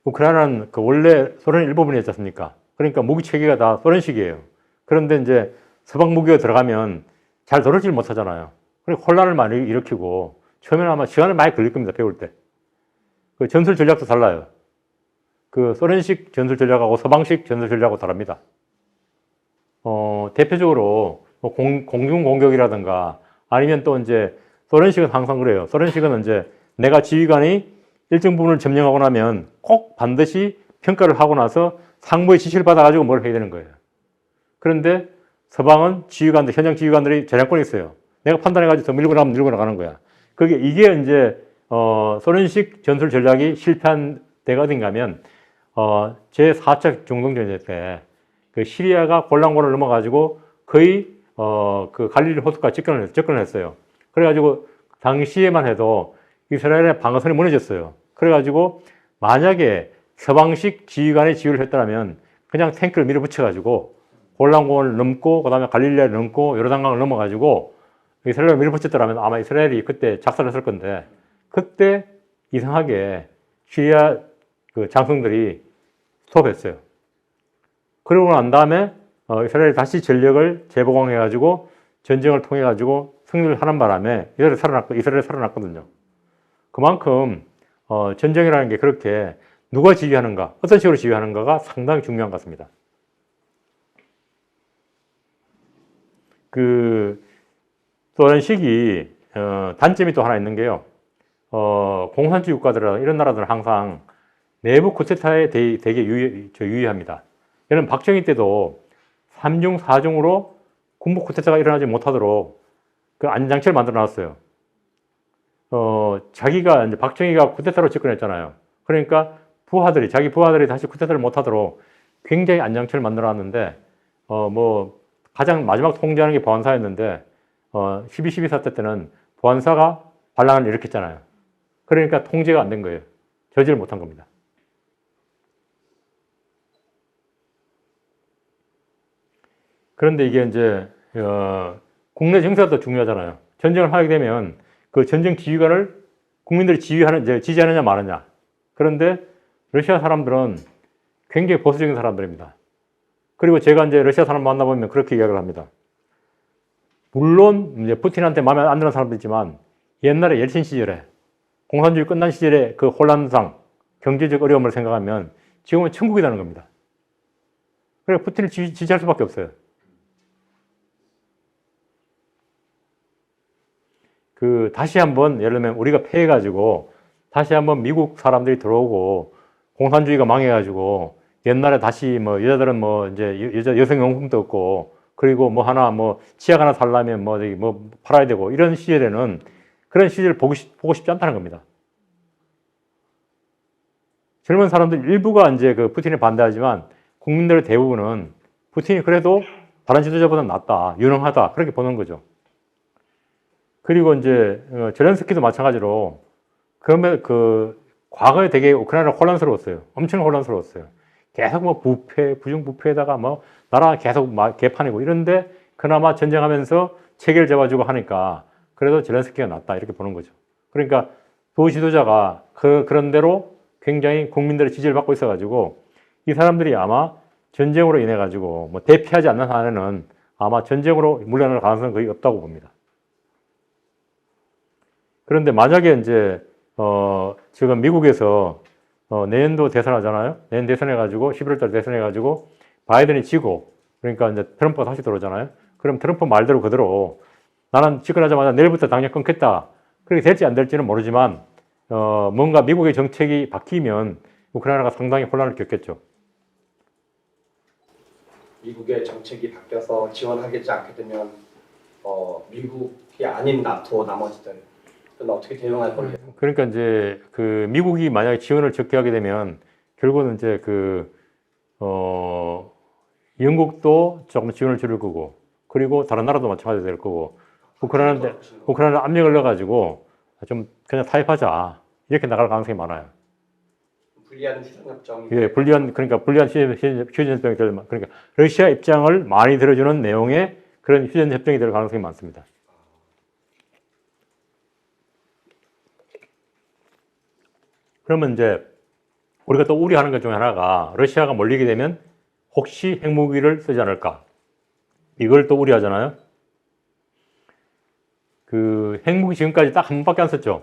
A: 우크라이나는 그 원래 소련의 일부분이었지 않습니까? 그러니까 무기 체계가 다 소련식이에요. 그런데 이제 서방 무기가 들어가면 잘 다루질 못하잖아요. 그리고 혼란을 많이 일으키고 처음에는 아마 시간을 많이 걸릴 겁니다. 배울 때. 그 전술 전략도 달라요. 그 소련식 전술 전략하고 서방식 전술 전략하고 다릅니다. 대표적으로 뭐 공중 공격이라든가 아니면 또 이제 소련식은 항상 그래요. 소련식은 이제 내가 지휘관이 일정 부분을 점령하고 나면 꼭 반드시 평가를 하고 나서 상부의 지시를 받아가지고 뭘 해야 되는 거예요. 그런데 서방은 지휘관들, 현장 지휘관들이 재량권이 있어요. 내가 판단해가지고 더 밀고 나가면 밀고 나가는 거야. 이게 이제, 소련식 전술 전략이 실패한 때가 어딘가 하면, 제4차 중동전쟁 때, 그 시리아가 골란권을 넘어가지고 거의, 그 갈릴리 호수까지 접근을 했어요. 그래가지고, 당시에만 해도 이스라엘의 방어선이 무너졌어요. 그래가지고, 만약에 서방식 지휘관의 지휘를 했더라면, 그냥 탱크를 밀어붙여가지고, 골란공원을 넘고 그다음에 갈릴리아를 넘고 요르단강을 넘어가지고 이스라엘을 밀어붙였더라면 아마 이스라엘이 그때 작살을 했을 건데 그때 이상하게 시리아 그 장성들이 스톱했어요. 그러고 난 다음에 이스라엘이 다시 전력을 재보강해가지고 전쟁을 통해가지고 승리를 하는 바람에 이스라엘이 살아났거든요. 그만큼 전쟁이라는 게 그렇게 누가 지휘하는가, 어떤 식으로 지휘하는가가 상당히 중요한 것 같습니다. 그 소련식이 단점이 또 하나 있는 게요. 공산주의 국가들이나 이런 나라들은 항상 내부 쿠데타에 되게 유의합니다. 예를 들면 박정희 때도 3중, 4중으로 군부 쿠데타가 일어나지 못하도록 그 안전장치를 만들어 놨어요. 자기가 이제 박정희가 쿠데타로 집권했잖아요. 그러니까 자기 부하들이 다시 쿠데타를 못하도록 굉장히 안전장치를 만들어 놨는데 가장 마지막 통제하는 게 보안사였는데 12.12 사태 때는 보안사가 반란을 일으켰잖아요. 그러니까 통제가 안 된 거예요. 저지를 못한 겁니다. 그런데 이게 이제 국내 정세가 더 중요하잖아요. 전쟁을 하게 되면 그 전쟁 지휘관을 국민들이 지지하느냐 마느냐. 그런데 러시아 사람들은 굉장히 보수적인 사람들입니다. 그리고 제가 이제 러시아 사람 만나보면 그렇게 이야기를 합니다. 물론 이제 푸틴한테 마음에 안 드는 사람도 있지만 옛날에 옐친 시절에 공산주의 끝난 시절에 그 혼란상 경제적 어려움을 생각하면 지금은 천국이라는 겁니다. 그래서 푸틴을 지지할 수밖에 없어요. 다시 한번 예를 들면 우리가 패해가지고 다시 한번 미국 사람들이 들어오고 공산주의가 망해가지고 옛날에 다시 여자들은 이제 여성용품도 없고 그리고 치약 하나 살려면 팔아야 되고 이런 시절에는 그런 시절을 보고 싶지 않다는 겁니다. 젊은 사람들 일부가 이제 그 푸틴에 반대하지만 국민들의 대부분은 푸틴이 그래도 다른 지도자보다 낫다, 유능하다 그렇게 보는 거죠. 그리고 이제 젤렌스키도 마찬가지로 그러면 과거에 되게 우크라이나가 혼란스러웠어요. 엄청 혼란스러웠어요. 계속 부정부패에다가 나라 계속 개판이고 이런데 그나마 전쟁하면서 체계를 잡아주고 하니까 그래도 젤렌스키가 낫다 이렇게 보는 거죠. 그러니까 두 지도자가 그런 대로 굉장히 국민들의 지지를 받고 있어가지고 이 사람들이 아마 전쟁으로 인해 가지고 대피하지 않는 한에는 아마 전쟁으로 물러날 가능성은 거의 없다고 봅니다. 그런데 만약에 이제 지금 미국에서 내년도 대선하잖아요. 내년 대선해가지고 11월달 대선해가지고 바이든이 지고 그러니까 이제 트럼프가 다시 들어오잖아요. 그럼 트럼프 말대로 그대로 나는 집권하자마자 내일부터 당장 끊겠다. 그렇게 될지 안 될지는 모르지만 뭔가 미국의 정책이 바뀌면 우크라이나가 상당히 혼란을 겪겠죠.
C: 미국의 정책이 바뀌어서 지원하겠지 않게 되면 미국이 아닌 나토 나머지들은 어떻게 대응할 건지.
A: 그러니까 이제 미국이 만약에 지원을 적게 하게 되면 결국은 이제 영국도 조금 지원을 줄일 거고 그리고 다른 나라도 마찬가지로 될 거고 우크라이나 압력을 넣어가지고 좀 그냥 타협하자 이렇게 나갈 가능성이 많아요.
C: 불리한 휴전협정이.
A: 예, 불리한 휴전협정이 그러니까 러시아 입장을 많이 들어주는 내용의 그런 휴전협정이 될 가능성이 많습니다. 그러면 이제 우리가 또 우려하는 것 중에 하나가 러시아가 몰리게 되면 혹시 핵무기를 쓰지 않을까? 이걸 또 우려하잖아요. 그 핵무기 지금까지 딱 한 번밖에 안 썼죠.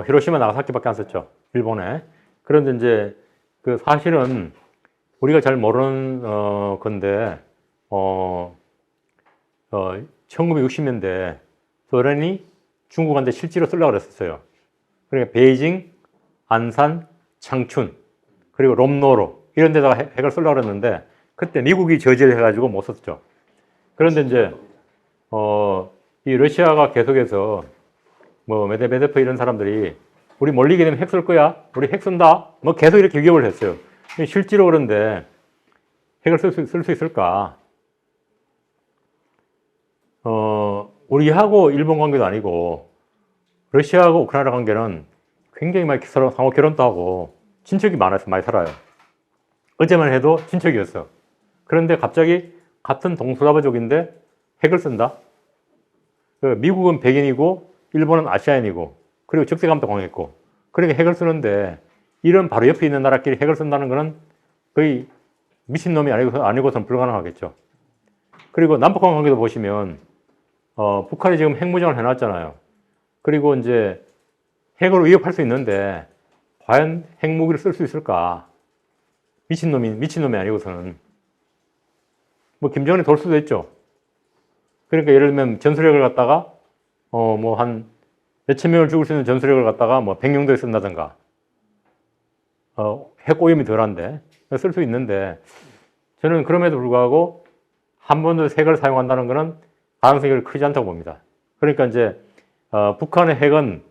A: 히로시마 나가사키밖에 안 썼죠. 일본에. 그런데 이제 그 사실은 우리가 잘 모르는 건데 1960년대 소련이 중국한테 실제로 쓰려고 그랬었어요. 그러니까 베이징, 안산, 창춘 그리고 롬노로 이런 데다가 핵을 쓰려고 그랬는데 그때 미국이 저지를 해가지고 못 썼죠. 그런데 이제 이 러시아가 계속해서 뭐 메드베데프 이런 사람들이 우리 몰리게 되면 핵 쓸 거야, 우리 핵 쓴다, 뭐 계속 이렇게 위협을 했어요. 실제로 그런데 핵을 쓸 수 있을까? 우리하고 일본 관계도 아니고 러시아하고 우크라이나 관계는 굉장히 많이 서로 상호 결혼도 하고 친척이 많아서 많이 살아요. 어제만 해도 친척이었어. 그런데 갑자기 같은 동서남북족인데 핵을 쓴다? 미국은 백인이고 일본은 아시아인이고 그리고 적대감도 강했고 그러니까 핵을 쓰는데 이런 바로 옆에 있는 나라끼리 핵을 쓴다는 것은 거의 미친놈이 아니고선 불가능하겠죠. 그리고 남북한 관계도 보시면 북한이 지금 핵무장을 해놨잖아요. 그리고 이제 핵으로 위협할 수 있는데 과연 핵무기를 쓸 수 있을까? 미친놈이 아니고서는 뭐 김정은이 돌 수도 있죠. 그러니까 예를 들면 전술핵을 갖다가 뭐 한 몇천 명을 죽일 수 있는 전술핵을 갖다가 뭐 백령도에 쓴다든가 핵 오염이 덜한데 쓸 수 있는데 저는 그럼에도 불구하고 한 번도 핵을 사용한다는 것은 가능성이 크지 않다고 봅니다. 그러니까 이제 북한의 핵은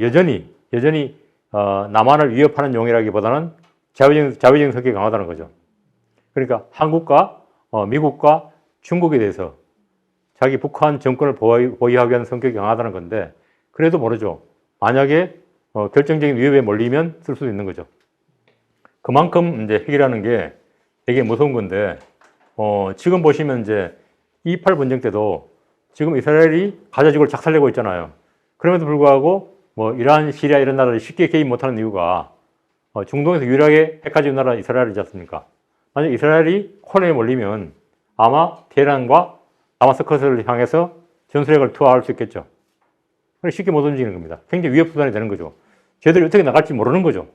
A: 여전히 남한을 위협하는 용이라기보다는 자위적인 성격이 강하다는 거죠. 그러니까 한국과 미국과 중국에 대해서 자기 북한 정권을 보위하기 위한 성격이 강하다는 건데 그래도 모르죠. 만약에 결정적인 위협에 몰리면 쓸 수도 있는 거죠. 그만큼 이제 핵이라는 게 되게 무서운 건데 지금 보시면 이제 2.28 분쟁 때도 지금 이스라엘이 가자 지구를 작살내고 있잖아요. 그럼에도 불구하고 뭐 이란, 시리아 이런 나라들이 쉽게 개입 못하는 이유가 중동에서 유일하게 핵 가지고 있는 나라는 이스라엘이지 않습니까? 만약 이스라엘이 코너에 몰리면 아마 테헤란과 다마스커스를 향해서 전술핵을 투하할 수 있겠죠. 쉽게 못 움직이는 겁니다. 굉장히 위협수단이 되는 거죠. 쟤들이 어떻게 나갈지 모르는 거죠.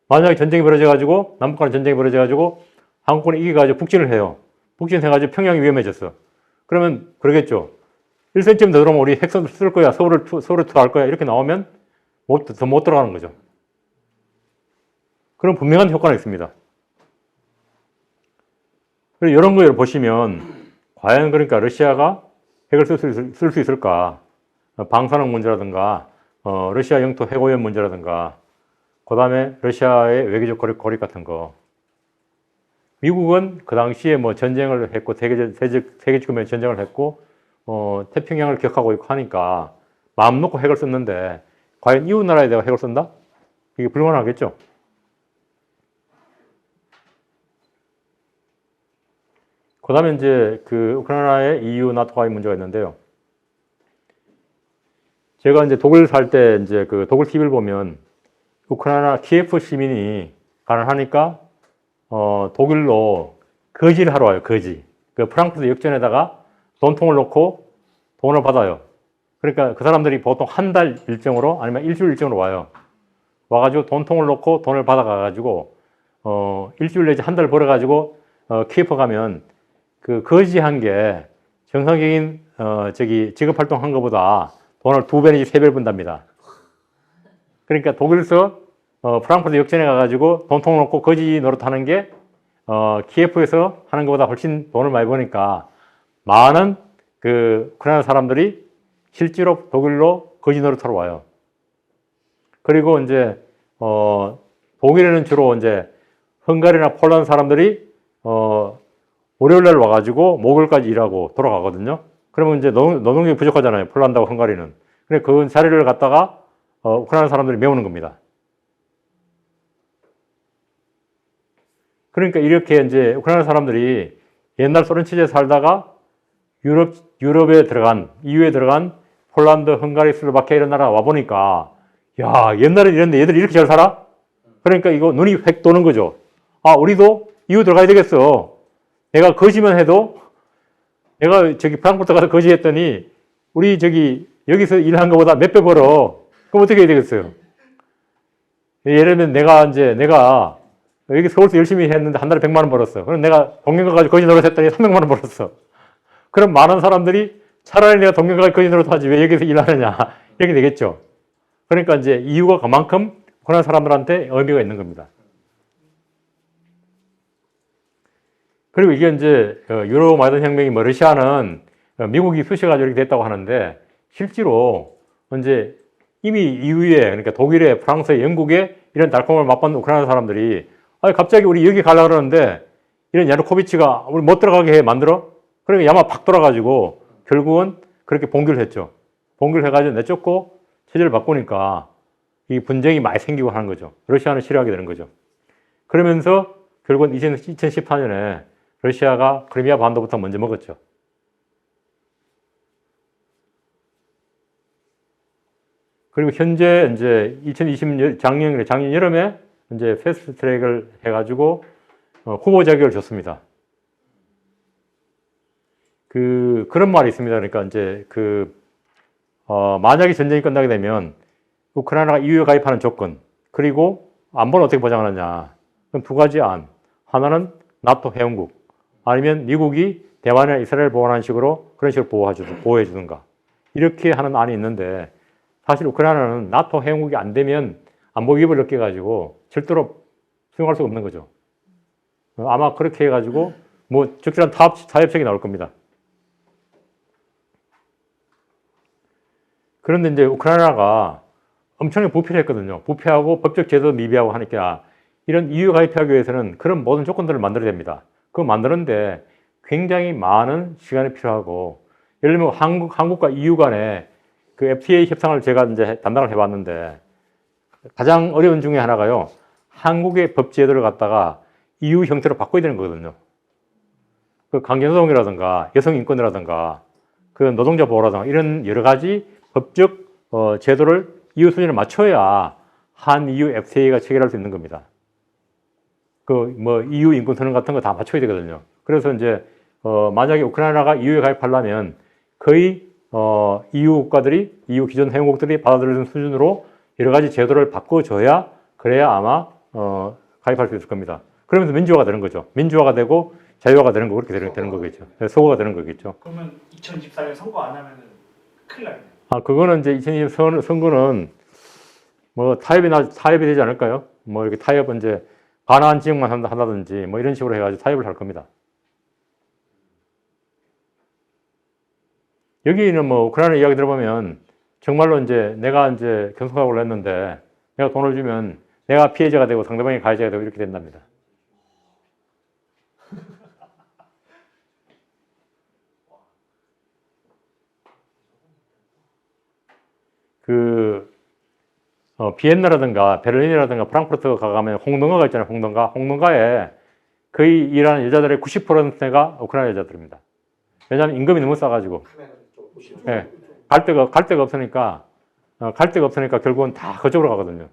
A: 만약에 전쟁이 벌어져가지고 남북 간 전쟁이 벌어져가지고 한국군이 이겨가지고 북진을 해요. 북진해가지고 평양이 위험해졌어. 그러면 그러겠죠. 1cm 더 들어오면 우리 핵 쓸 거야. 서울을 투하할 거야. 이렇게 나오면 더 못 들어가는 거죠. 그럼 분명한 효과는 있습니다. 그리고 이런 거 보시면 과연 그러니까 러시아가 핵을 쓸 수 있을까? 방사능 문제라든가 러시아 영토 핵오염 문제라든가 그 다음에 러시아의 외교적 고립 같은 거. 미국은 그 당시에 뭐 전쟁을 했고 세계주권의 전쟁을 했고 태평양을 격하고 있고 하니까 마음 놓고 핵을 썼는데 과연 이웃 나라에 대해 핵을 쓴다? 이게 불가능하겠죠. 그 다음에 이제 그 우크라이나의 EU, 나토 가입 문제가 있는데요. 제가 이제 독일 살 때 이제 그 독일 TV를 보면 우크라이나 키예프 시민이 가난하니까 독일로 거지를 하러 와요. 거지. 그 프랑크푸르트 역전에다가 돈통을 놓고 돈을 받아요. 그러니까 그 사람들이 보통 한 달 일정으로 아니면 일주일 일정으로 와요. 와가지고 돈통을 놓고 돈을 받아가가지고 일주일 내지 한 달 벌어가지고 키예프 가면 그 거지한 게 정상적인 직업 활동한 것보다 돈을 2배 내지 3배를 번답니다. 그러니까 독일에서 프랑크푸르트 역전에 가가지고 돈통 놓고 거지 노릇하는 게 키예프에서 하는 것보다 훨씬 돈을 많이 버니까 많은 그 우크라이나 사람들이 실제로 독일로 거지 노릇하러 와요. 그리고 이제 독일에는 주로 이제 헝가리나 폴란드 사람들이 월요일 날 와가지고 목요일까지 일하고 돌아가거든요. 그러면 이제 노동력이 부족하잖아요. 폴란드하고 헝가리는. 그래 그 자리를 갖다가 우크라이나 사람들이 메우는 겁니다. 그러니까 이렇게 이제 우크라이나 사람들이 옛날 소련 체제에 살다가 유럽에 들어간, EU에 들어간 폴란드, 헝가리, 슬로바키아 이런 나라 와보니까 야, 옛날에 이랬는데 얘들이 이렇게 잘 살아? 그러니까 이거 눈이 획 도는 거죠. 아, 우리도 EU 들어가야 되겠어. 내가 거지만 해도 내가 저기 프랑크푸르트 가서 거지했더니 우리 저기 여기서 일한 것보다 몇 배 벌어. 그럼 어떻게 해야 되겠어요? 예를 들면 내가 여기 서울서 열심히 했는데 한 달에 100만 원 벌었어. 그럼 내가 동경 가가지고 거지 노릇했더니 300만 원 벌었어. 그럼 많은 사람들이 차라리 내가 동경 가가지고 거지 노릇 하지 왜 여기서 일하느냐. 이렇게 되겠죠. 그러니까 이제 이유가 그만큼 그런 사람들한테 의미가 있는 겁니다. 그리고 이게 이제 유로 마이단 혁명이 뭐 러시아는 미국이 쑤셔가지고 이렇게 됐다고 하는데 실제로 이제 이미 EU에 그러니까 독일에 프랑스에 영국에 이런 달콤을 맛본 우크라이나 사람들이 아니 갑자기 우리 여기 가려고 그러는데 이런 야누코비치가 우리 못 들어가게 해 만들어? 그러니까 야마 팍 돌아가지고 결국은 그렇게 봉기를 했죠. 봉기를 해가지고 내쫓고 체제를 바꾸니까 이 분쟁이 많이 생기고 하는 거죠. 러시아는 싫어하게 되는 거죠. 그러면서 결국은 2014년에 러시아가 크리미아 반도부터 먼저 먹었죠. 그리고 현재 이제 2020년 작년 여름에 이제 패스트 트랙을 해가지고 후보 자격을 줬습니다. 그런 말이 있습니다. 그러니까 이제 만약에 전쟁이 끝나게 되면 우크라이나가 EU에 가입하는 조건, 그리고 안보는 어떻게 보장하느냐. 그럼 두 가지 안. 하나는 나토 회원국, 아니면 미국이 대만이나 이스라엘 보호하는 식으로 그런 식으로 보호해 주든가. 이렇게 하는 안이 있는데 사실 우크라이나는 나토 회원국이 안 되면 안보 위협을 느껴가지고 절대로 수용할 수가 없는 거죠. 아마 그렇게 해가지고 뭐 적절한 타협책이 나올 겁니다. 그런데 이제 우크라이나가 엄청나게 부패했거든요. 부패하고 법적 제도 미비하고 하니까 이런 EU 가입하기 위해서는 그런 모든 조건들을 만들어야 됩니다. 그거 만드는데 굉장히 많은 시간이 필요하고, 예를 들면 한국과 EU 간에 그 FTA 협상을 제가 이제 담당을 해봤는데 가장 어려운 중에 하나가요. 한국의 법 제도를 갖다가 EU 형태로 바꿔야 되는 거거든요. 그 강제노동이라든가 여성 인권이라든가 그 노동자 보호라든가 이런 여러 가지 법적 제도를 EU 수준에 맞춰야 한 EU FTA가 체결할 수 있는 겁니다. EU 인권 선언 같은 거 다 맞춰야 되거든요. 그래서 이제 만약에 우크라이나가 EU에 가입하려면 거의 EU 국가들이, EU 기존 회원국들이 받아들이는 수준으로 여러 가지 제도를 바꿔줘야, 그래야 아마 가입할 수 있을 겁니다. 그러면서 민주화가 되는 거죠. 민주화가 되고 자유화가 되는 거, 그렇게 되는 거겠죠. 서구가 되는 거겠죠.
B: 그러면 2024년 선거 안 하면은 큰일 나겠네요.
A: 그거는 이제 2020 선거는 뭐 타협이 되지 않을까요? 뭐 이렇게 타협은 이제 가나안 지역만 한다든지 뭐 이런 식으로 해가지고 타협을 할 겁니다. 여기는 뭐 우크라이나 이야기 들어보면 정말로 이제 내가 이제 경선각오를 했는데 내가 돈을 주면 내가 피해자가 되고 상대방이 가해자가 되고 이렇게 된답니다. 비엔나라든가 베를린이라든가 프랑크푸르트 가면 홍등가가 있잖아요. 홍등가에 거의 일하는 여자들의 90%가 우크라이나 여자들입니다. 왜냐하면 임금이 너무 싸가지고. 네, 갈 데가 없으니까 결국은 다 그쪽으로 가거든요.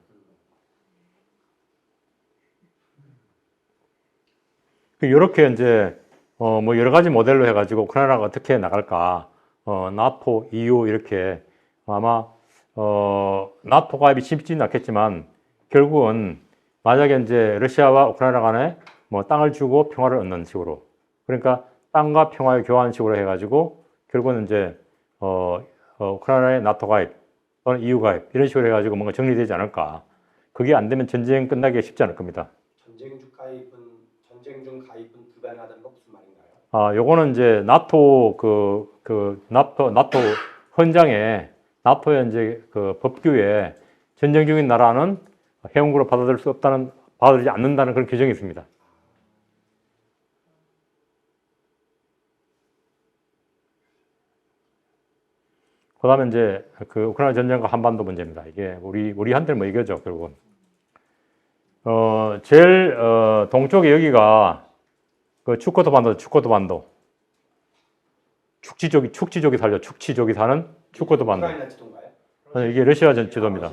A: 이렇게 이제 뭐 여러 가지 모델로 해가지고 우크라이나가 어떻게 나갈까, 나토, EU 이렇게 아마 나토 가입이 쉽지는 않겠지만 결국은 만약에 이제 러시아와 우크라이나 간에 뭐 땅을 주고 평화를 얻는 식으로, 그러니까 땅과 평화의 교환 식으로 해가지고 결국은 이제 우크라이나의 나토 가입 또는 EU 가입 이런 식으로 해가지고 뭔가 정리되지 않을까. 그게 안 되면 전쟁 끝나기가 쉽지 않을 겁니다. 전쟁 중 가입은 불가능하다는 건 무슨 말인가요? 요거는 이제 나토 나토 헌장에, 나토의 이제 그 법규에 전쟁 중인 나라는 회원국으로 받아들이지 않는다는 그런 규정이 있습니다. 그 다음에 이제 그 우크라이나 전쟁과 한반도 문제입니다. 이게 우리한테는 뭐 이거죠, 결국은. 제일 동쪽에 여기가 그 축구도 반도. 축지족이 살죠. 축지족이 사는 축구도 반도.
C: 우크라이나 지도인가요?
A: 이게 러시아 지도입니다.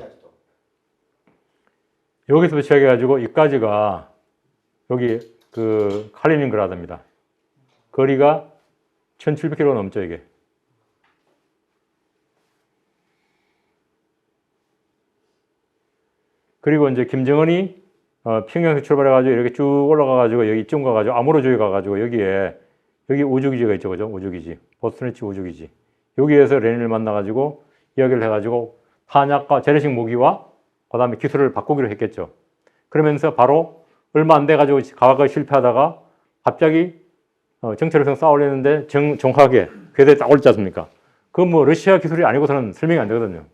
A: 여기서부터 시작해가지고 여기까지가 여기 그 칼리닝그라드입니다. 거리가 1700km 넘죠, 이게. 그리고 이제 김정은이 평양에서 출발해가지고 이렇게 쭉 올라가가지고 여기 이쯤 가가지고 아무로주에 가가지고 여기 우주기지가 있죠, 그죠? 우주기지. 보스토니치 우주기지. 여기에서 레닌을 만나가지고 이야기를 해가지고 탄약과 재래식 무기와 그 다음에 기술을 바꾸기로 했겠죠. 그러면서 바로 얼마 안 돼가지고 과거에 실패하다가 갑자기 정체력성 쌓으려는데 정확하게 궤도에 딱 올지 않습니까? 그건 뭐 러시아 기술이 아니고서는 설명이 안 되거든요.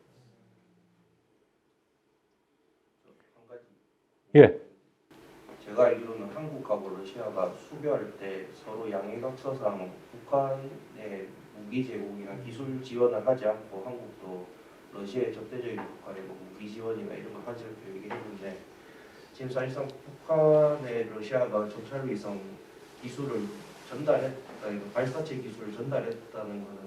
D: 한 가지.
A: 예.
D: 제가 알기로는 한국하고 러시아가 수교할 때 서로 양해각서상 북한의 무기 제공이나 기술 지원을 하지 않고 한국도 러시아의 적대적인 국가에 뭐 무기 지원이나 이런 걸 하지 않고 얘기했는데 지금 사실상 북한의 러시아가 정찰 위성 기술을 전달했다, 이거 발사체 기술을 전달했다는 것은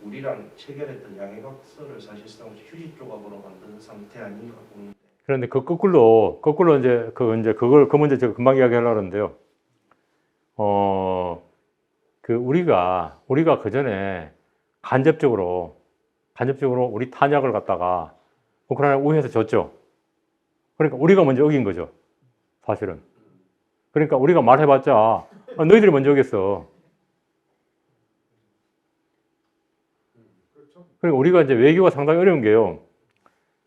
D: 우리랑 체결했던 양해각서를 사실상 휴지 조각으로 만든 상태 아닌가 보는데.
A: 그런데 그 거꾸로 이제 그 문제 제가 금방 이야기하려고 하는데요. 우리가 그 전에 간접적으로 우리 탄약을 갖다가 우크라이나 우회해서 줬죠. 그러니까 우리가 먼저 어긴 거죠, 사실은. 그러니까 우리가 말해봤자 너희들이 먼저 어겼어. 그러니까 우리가 이제 외교가 상당히 어려운 게요.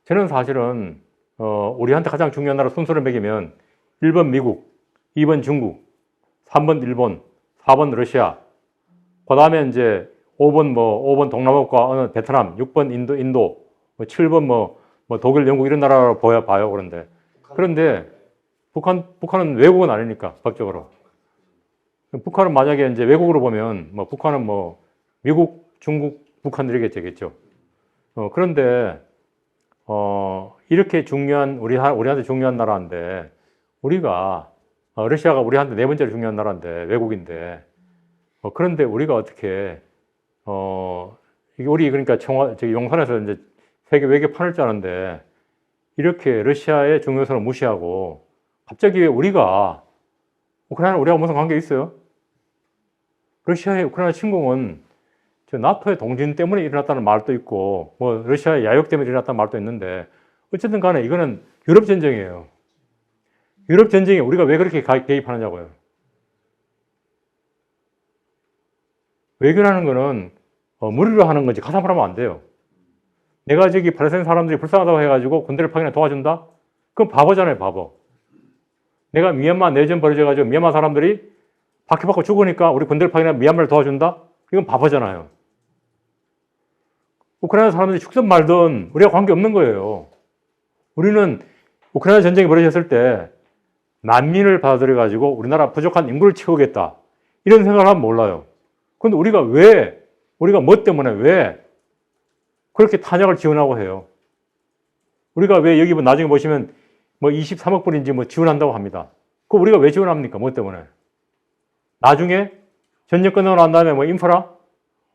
A: 저는 사실은 우리한테 가장 중요한 나라 순서를 매기면 1번 미국, 2번 중국, 3번 일본, 4번 러시아, 그 다음에 이제 5번 동남아국가 어느 베트남, 6번 인도, 7번 뭐 독일, 영국 이런 나라로 봐요. 그런데 북한은 외국은 아니니까 법적으로. 북한은 만약에 이제 외국으로 보면 북한은 미국, 중국, 북한 이렇게 되겠죠. 그런데 이렇게 중요한 우리한테 중요한 나라인데 우리가 러시아가 우리한테 네 번째로 중요한 나라인데 외국인데 그런데 우리가 어떻게 우리 그러니까 저기 용산에서 이제 세계 외교판을 짜는데 이렇게 러시아의 중요성을 무시하고 갑자기 왜 우크라이나 우리하고 무슨 관계 있어요? 러시아의 우크라이나 침공은 나토의 동진 때문에 일어났다는 말도 있고 러시아의 야욕 때문에 일어났다는 말도 있는데 어쨌든 간에 이거는 유럽 전쟁이에요. 유럽 전쟁에 우리가 왜 그렇게 개입하느냐고요. 외교라는 거는 무리로 하는 거지 가상으로 하면 안 돼요. 내가 저기 팔레스타인 사람들이 불쌍하다고 해가지고 군대를 파견해 도와준다? 그건 바보잖아요, 바보. 내가 미얀마 내전 벌어져가지고 미얀마 사람들이 박해받고 죽으니까 우리 군대를 파견해 미얀마를 도와준다? 이건 바보잖아요. 우크라이나 사람들이 죽든 말든 우리가 관계없는 거예요. 우리는 우크라이나 전쟁이 벌어졌을 때 난민을 받아들여가지고 우리나라 부족한 인구를 채우겠다. 이런 생각을 하면 몰라요. 그런데 우리가 뭐 때문에 왜 그렇게 탄약을 지원하고 해요? 우리가 왜 여기 나중에 보시면 23억 불인지 지원한다고 합니다. 그거 우리가 왜 지원합니까? 뭐 때문에? 나중에 전쟁 끝나고 난 다음에 인프라?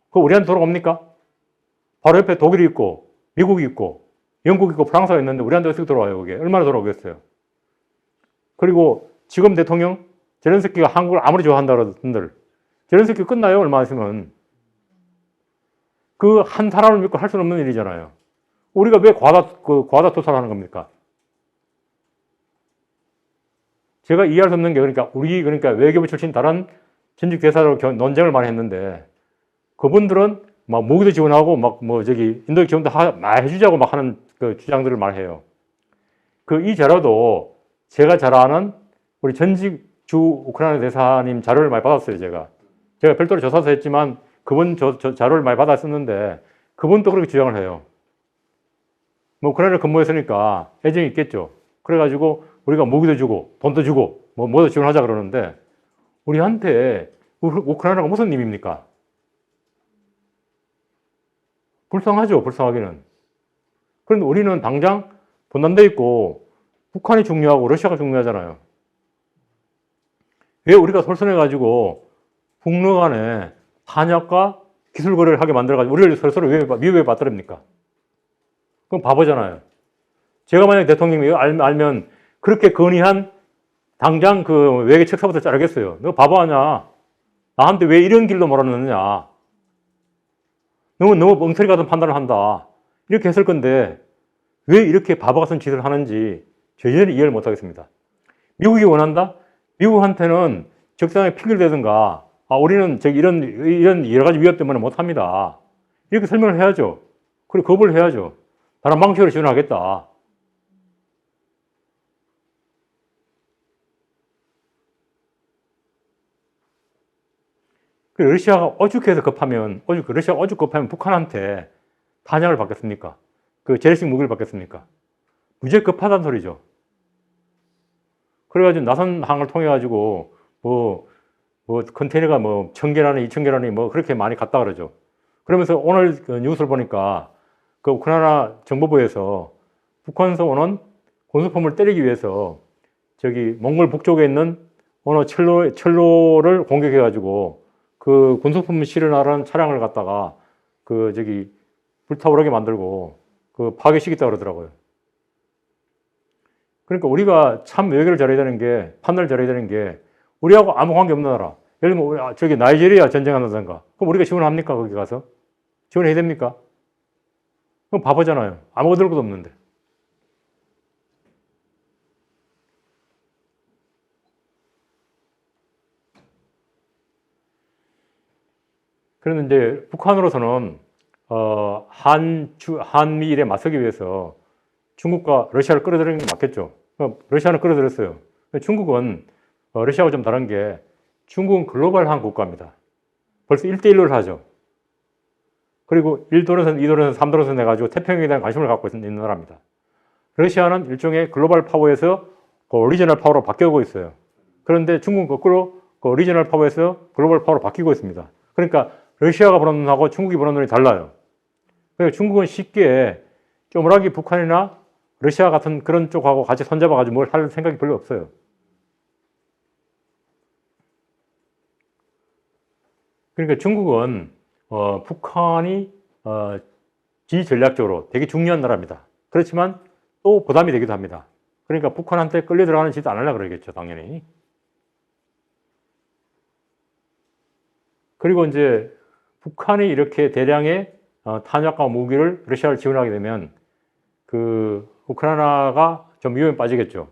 A: 그거 우리한테 돌아옵니까? 바로 옆에 독일이 있고 미국이 있고 영국이 있고 프랑스가 있는데 우리한테 어떻게 돌아와요? 그게 얼마나 돌아오겠어요? 그리고 지금 대통령 제렌스키가 한국을 아무리 좋아한다 그러던들 제렌스키 끝나요? 얼마 있으면. 그 한 사람을 믿고 할 수는 없는 일이잖아요. 우리가 왜 과다 투사를 하는 겁니까? 제가 이해할 수 없는 게 그러니까 외교부 출신 다른 전직 대사로 논쟁을 많이 했는데 그분들은 막 무기도 지원하고 인도 지원도 많이 해주자고 막 하는 그 주장들을 많이 해요. 이 자료도 제가 잘 아는 우리 전직 주 우크라이나 대사님 자료를 많이 받았어요, 제가 별도로 조사서 했지만 그분 자료를 많이 받았었는데 그분도 그렇게 주장을 해요. 우크라이나를 근무했으니까 애정이 있겠죠. 그래가지고 우리가 무기도 주고 돈도 주고 뭐도 지원하자 그러는데 우리한테 우크라이나가 무슨 힘입니까? 불쌍하죠, 불쌍하기는. 그런데 우리는 당장 분단돼 있고 북한이 중요하고 러시아가 중요하잖아요. 왜 우리가 솔선해가지고 북러 간에 탄약과 기술 거래를 하게 만들어가지고 우리를 서로 미국에 받들입니까? 그건 바보잖아요. 제가 만약 대통령이 알면 그렇게 건의한 당장 그 외계 책사부터 자르겠어요. 너 바보 아냐? 나한테 왜 이런 길로 몰아넣느냐? 너무 엉터리 같은 판단을 한다. 이렇게 했을 건데 왜 이렇게 바보 같은 짓을 하는지 저희는 이해를 못 하겠습니다. 미국이 원한다? 미국한테는 적당하게 핑계를 대든가, 우리는 이런 여러 가지 위협 때문에 못 합니다. 이렇게 설명을 해야죠. 그리고 거부를 해야죠. 다른 방식으로 지원하겠다. 러시아가 오죽해서 급하면, 러시아가 오죽 급하면 북한한테 탄약을 받겠습니까? 그 재래식 무기를 받겠습니까? 무지하게 급하다는 소리죠. 그래가지고 나선항을 통해가지고 컨테이너가 1,000개라니 2,000개라니 그렇게 많이 갔다 그러죠. 그러면서 오늘 그 뉴스를 보니까 그 우크라이나 정보부에서 북한에서 오는 군수품을 때리기 위해서 몽골 북쪽에 있는 어느 철로를 공격해가지고 그 군수품 실어나가는 차량을 갖다가 불타오르게 만들고 파괴시켰다 그러더라고요. 그러니까 우리가 참 외교를 잘해야 되는 게, 판단을 잘해야 되는 게, 우리하고 아무 관계 없는 나라. 예를 들면 나이지리아 전쟁한다든가. 그럼 우리가 지원합니까? 거기 가서? 지원해야 됩니까? 그럼 바보잖아요. 아무 얻을 것도 없는데. 그런데 이제 북한으로서는 한미일에 맞서기 위해서 중국과 러시아를 끌어들이는 게 맞겠죠. 러시아는 끌어들였어요. 중국은 러시아하고 좀 다른 게, 중국은 글로벌한 국가입니다. 벌써 1대1로 하죠. 그리고 1도선선, 2도선선, 3도선선 해가지고 태평양에 대한 관심을 갖고 있는 나라입니다. 러시아는 일종의 글로벌 파워에서 리저널 파워로 바뀌고 있어요. 그런데 중국은 거꾸로 리저널 파워에서 글로벌 파워로 바뀌고 있습니다. 그러니까 러시아가 보는 눈하고 중국이 보는 눈이 달라요. 그러니까 중국은 쉽게 쪼무라기 북한이나 러시아 같은 그런 쪽하고 같이 손잡아가지고 뭘 할 생각이 별로 없어요. 그러니까 중국은 북한이 지전략적으로 되게 중요한 나라입니다. 그렇지만 또 부담이 되기도 합니다. 그러니까 북한한테 끌려 들어가는 짓 안 하려고 그러겠죠, 당연히. 그리고 이제 북한이 이렇게 대량의 탄약과 무기를 러시아를 지원하게 되면 우크라이나가 좀 위험에 빠지겠죠.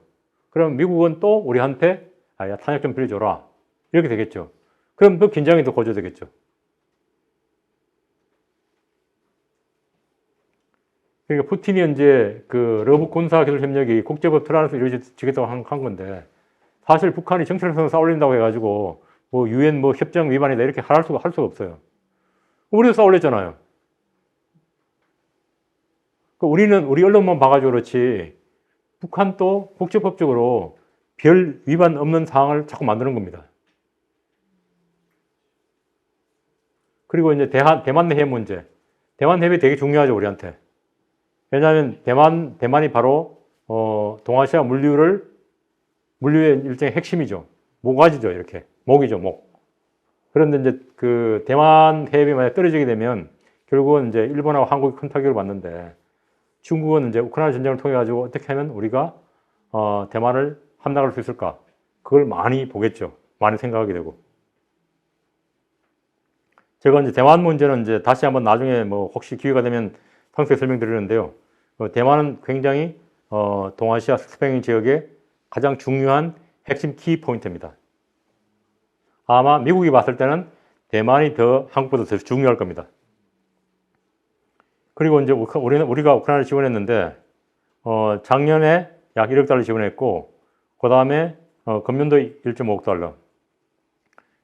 A: 그럼 미국은 또 우리한테 야, 탄약 좀 빌려줘라. 이렇게 되겠죠. 그럼 또 긴장이 더 고조되겠죠. 그러니까 푸틴이 이제 러브 군사기술 협력이 국제법 틀 안에서 이루어지겠다고 한 건데, 사실 북한이 정찰성 싸울린다고 해가지고 유엔 협정 위반이다 이렇게 할 수가 없어요. 우리도 싸울렸잖아요. 우리 언론만 봐가지고 그렇지, 북한도 국제법적으로 별 위반 없는 상황을 자꾸 만드는 겁니다. 그리고 이제 대만 해협 문제. 대만 해협이 되게 중요하죠, 우리한테. 왜냐하면 대만이 바로 동아시아 물류의 일종의 핵심이죠. 모가지죠, 이렇게. 목이죠, 목. 그런데 이제 대만 해협이 만약 떨어지게 되면 결국은 이제 일본하고 한국이 큰 타격을 받는데, 중국은 이제 우크라이나 전쟁을 통해 가지고 어떻게 하면 우리가 대만을 함락할 수 있을까? 그걸 많이 보겠죠. 많이 생각하게 되고. 제가 이제 대만 문제는 이제 다시 한번 나중에 혹시 기회가 되면 상세히 설명드리는데요. 대만은 굉장히 동아시아 스팽 지역의 가장 중요한 핵심 키 포인트입니다. 아마 미국이 봤을 때는 대만이 한국보다 더 중요할 겁니다. 그리고 이제 우리가 우크라이나를 지원했는데, 작년에 약 1억 달러 지원했고, 그 다음에 금년도 1.5억 달러.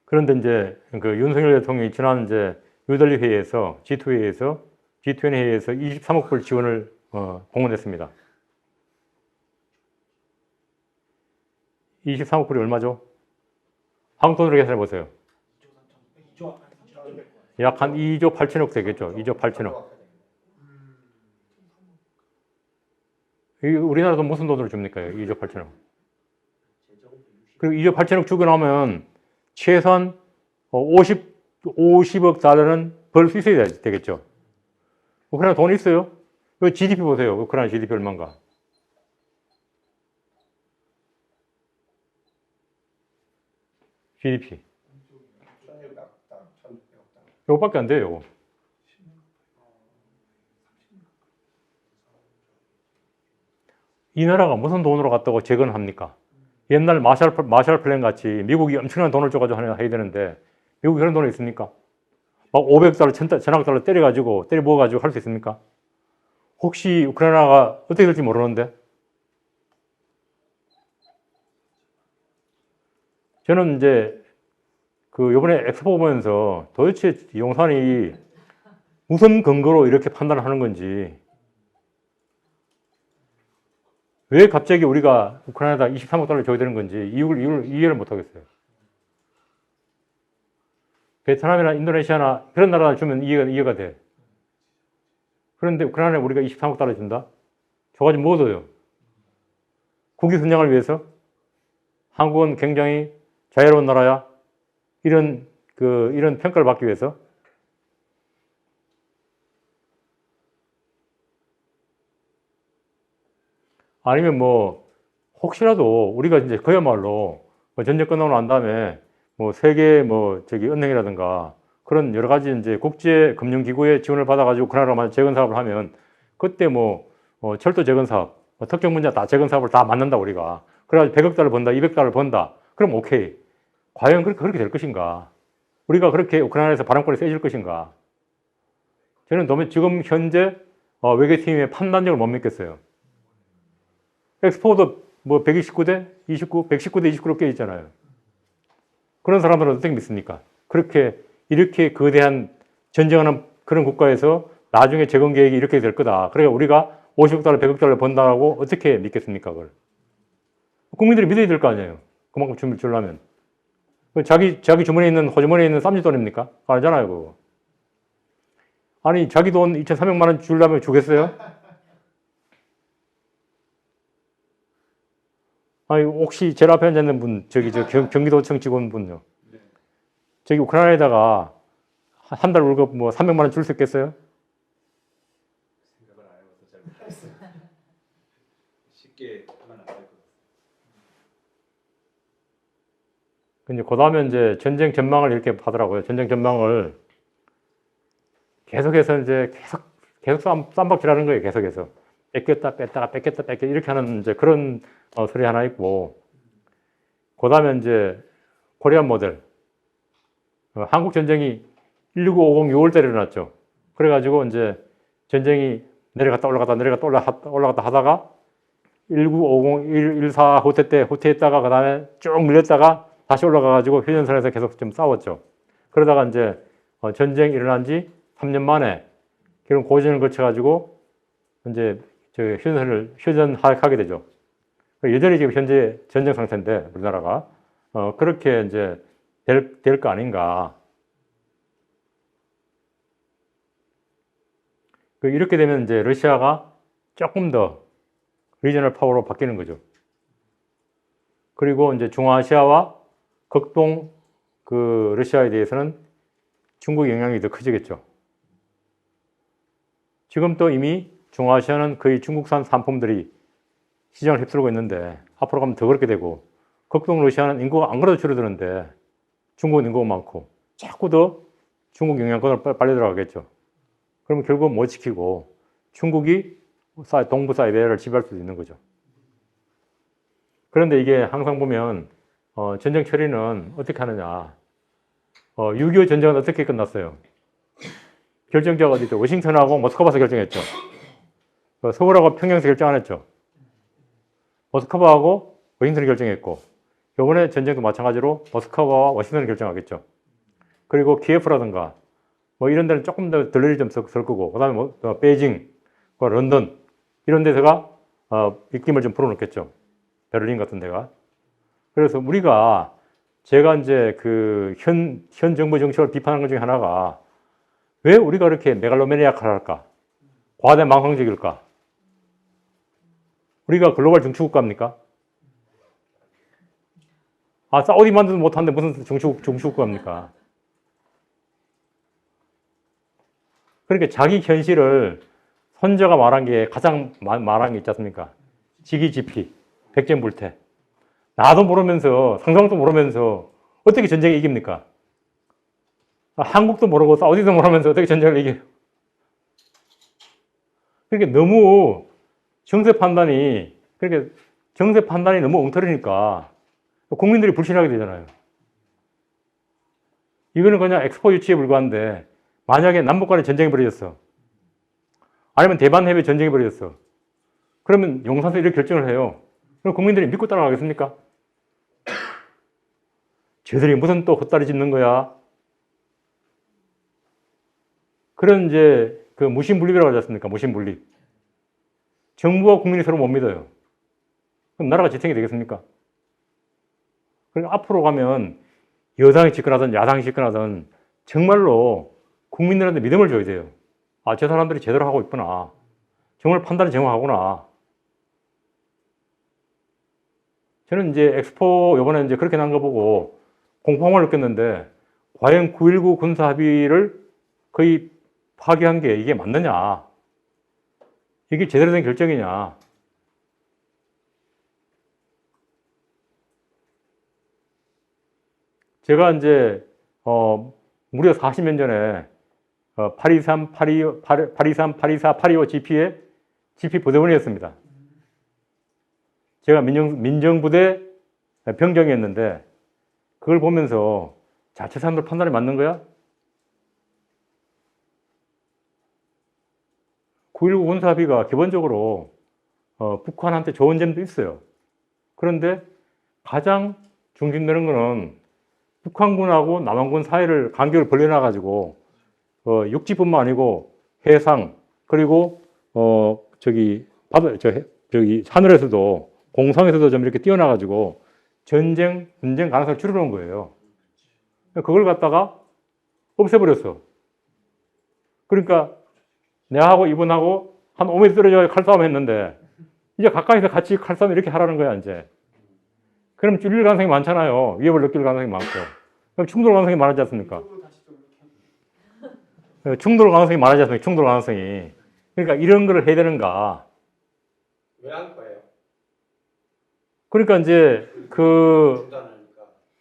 A: 그런데 이제 윤석열 대통령이 지난 이제 뉴델리 회의에서, G20 회의에서 23억 불 지원을 공언했습니다. 23억 불이 얼마죠? 한국 돈으로 계산해 보세요. 약 한 2조 8천억 되겠죠. 2조 8천억. 우리나라 돈 무슨 돈으로 줍니까? 2조 8천억. 그리고 2조 8천억 주고 나면 최소한 50억 달러는 벌 수 있어야 되겠죠. 우크라이나 돈 있어요? GDP 보세요. 우크라이나 GDP 얼마인가? GDP.
C: 1,600억 당, 1,600억 당.
A: 이거밖에 안 돼요. 요거. 이 나라가 무슨 돈으로 갖다고 재건을 합니까? 옛날 마샬 플랜 같이 미국이 엄청난 돈을 줘가지고 해야 되는데 미국이 그런 돈이 있습니까? 막 500달러, 1000억 달러 때려 부어가지고 할 수 있습니까? 혹시 우크라이나가 어떻게 될지 모르는데 저는 이제 그 요번에 엑스포 보면서 도대체 용산이 무슨 근거로 이렇게 판단을 하는 건지 왜 갑자기 우리가 우크라이나에다 23억 달러 줘야 되는 건지 이해를 못 하겠어요. 베트남이나 인도네시아나 그런 나라 주면 이해가 돼. 그런데 우크라이나에 우리가 23억 달러 준다? 줘가지고 뭐 얻어요? 국위 선양을 위해서? 한국은 굉장히 자유로운 나라야? 이런 평가를 받기 위해서? 아니면 뭐 혹시라도 우리가 이제 그야말로 전쟁 끝나고 난 다음에 뭐 세계 은행이라든가 그런 여러 가지 이제 국제 금융 기구의 지원을 받아가지고 그 나라가 재건 사업을 하면 그때 철도 재건 사업, 특정 분야 다 재건 사업을 다 맡는다 우리가. 그래가지고 100억 달러 번다, 200억 달러 번다. 그럼 오케이. 과연 그렇게 될 것인가? 우리가 그렇게 우크라이나에서 바람권이 세질 것인가? 저는 너무 지금 현재 외교팀의 판단력을 못 믿겠어요. 엑스포도 129대 29, 119대 29로 껴 있잖아요. 그런 사람들은 어떻게 믿습니까? 이렇게 거대한 전쟁하는 그런 국가에서 나중에 재건 계획이 이렇게 될 거다. 그러니까 우리가 50억 달러, 100억 달러 번다고 어떻게 믿겠습니까? 그걸. 국민들이 믿어야 될 거 아니에요. 그만큼 준비 주려면. 자기 주머니에 있는 호주머니에 있는 쌈짓돈입니까? 아니잖아요, 그거. 아니, 자기 돈 2,300만 원 주려면 주겠어요? 아니, 혹시 제일 앞에 앉아있는 분, 경기도청 직원분요. 저기 우크라이나에다가 한 달 월급 300만 원 줄 수 있겠어요?
B: 생각을 안 해봐서 잘 모르겠어요. 쉽게 하면 안 될 것 같아요.
A: 근데 그 다음에 이제 전쟁 전망을 이렇게 하더라고요. 전쟁 전망을 계속해서 이제 계속 쌈박질하는 거예요. 계속해서 뺏겼다 뺐다가 뺏겼다 뺏겼다 이렇게 하는 이제 그런 소리 하나 있고, 그 다음에 이제 코리안 모델. 한국 전쟁이 1950 6월달에 일어났죠. 그래가지고 이제 전쟁이 내려갔다 올라갔다 하다가 1950 14 후퇴했다가 그 다음에 쭉 밀렸다가 다시 올라가가지고 휴전선에서 계속 좀 싸웠죠. 그러다가 이제 전쟁 일어난 지 3년 만에 결국 고전을 거쳐가지고 이제 휴전하게 되죠. 여전히 지금 현재 전쟁 상태인데 우리나라가 그렇게 이제 될 거 아닌가. 이렇게 되면 이제 러시아가 조금 더 리저널 파워로 바뀌는 거죠. 그리고 이제 중앙아시아와 극동 러시아에 대해서는 중국의 영향이 더 커지겠죠. 지금 또 이미 중앙아시아는 거의 중국산 상품들이 시장을 휩쓸고 있는데 앞으로 가면 더 그렇게 되고, 극동 러시아는 인구가 안 그래도 줄어드는데 중국은 인구가 많고 자꾸 더 중국 영향권으로 빨리 들어가겠죠. 그러면 결국 못 지키고 중국이 동부 사이베리아를 지배할 수도 있는 거죠. 그런데 이게 항상 보면 전쟁 처리는 어떻게 하느냐. 6.25 전쟁은 어떻게 끝났어요? 결정자가 어디죠? 워싱턴하고 모스크바에서 결정했죠. 서울하고 평양에서 결정 안 했죠. 모스크바하고 워싱턴이 결정했고, 이번에 전쟁도 마찬가지로 모스크바와 워싱턴이 결정하겠죠. 그리고 키예프라든가 이런 데는 조금 더 덜 좀 설 거고, 그 다음에 베이징, 런던 이런 데서가 입김을 좀 불어넣겠죠. 베를린 같은 데가. 그래서 제가 이제 현 정부 정책을 비판하는 것 중에 하나가, 왜 우리가 그렇게 메갈로매니아칼할까? 과대 망상적일까? 우리가 글로벌 정치국가입니까? 사우디만도 못하는데 무슨 정치국가입니까? 그러니까 자기 현실을 선조가 가장 말한 게 있지 않습니까? 지기지피, 백전불태. 나도 모르면서, 상상도 모르면서 어떻게 전쟁에 이깁니까? 한국도 모르고 사우디도 모르면서 어떻게 전쟁을 이겨요? 그러니까 너무 정세 판단이 너무 엉터리니까 국민들이 불신하게 되잖아요. 이거는 그냥 엑스포 유치에 불과한데 만약에 남북 간에 전쟁이 벌어졌어. 아니면 대만 해외 전쟁이 벌어졌어. 그러면 용산에서 이렇게 결정을 해요. 그럼 국민들이 믿고 따라가겠습니까? 쟤들이 무슨 또 헛다리 짚는 거야? 그런 이제 그 무신분립이라고 하지 않습니까? 무신분립. 정부와 국민이 서로 못 믿어요. 그럼 나라가 지탱이 되겠습니까? 그러니까 앞으로 가면 여당이 집권하든 야당이 집권하든 정말로 국민들한테 믿음을 줘야 돼요. 아, 저 사람들이 제대로 하고 있구나. 정말 판단이 정확하구나. 저는 이제 엑스포 이번에 이제 그렇게 난 거 보고 공포감을 느꼈는데 과연 9.19 군사 합의를 거의 파기한 게 이게 맞느냐? 이게 제대로 된 결정이냐? 제가 이제 무려 40년 전에 823, 824, 825 GP의 GP 부대원이었습니다. 제가 민정부대 병정이었는데 그걸 보면서 자, 저 사람들 판단이 맞는 거야? 9.19 군사합의가 기본적으로 북한한테 좋은 점도 있어요. 그런데 가장 중심되는 거는 북한군하고 남한군 사이를 간격을 벌려놔가지고 육지뿐만 아니고 해상 그리고 하늘에서도 공상에서도 좀 이렇게 띄어놔가지고 전쟁, 분쟁 가능성을 줄여놓은 거예요. 그걸 갖다가 없애버렸어. 그러니까 내하고 이분하고 한 5m 떨어져 칼싸움 했는데 이제 가까이서 같이 칼싸움 이렇게 하라는 거야, 이제. 그럼 찔릴 가능성이 많잖아요. 위협을 느낄 가능성이 많고. 그럼 충돌 가능성이 많아지지 않습니까? 충돌 가능성이 많아지지 않습니까? 충돌 가능성이. 그러니까 이런 거를 해야 되는가.
C: 왜 한 거예요?
A: 그러니까 이제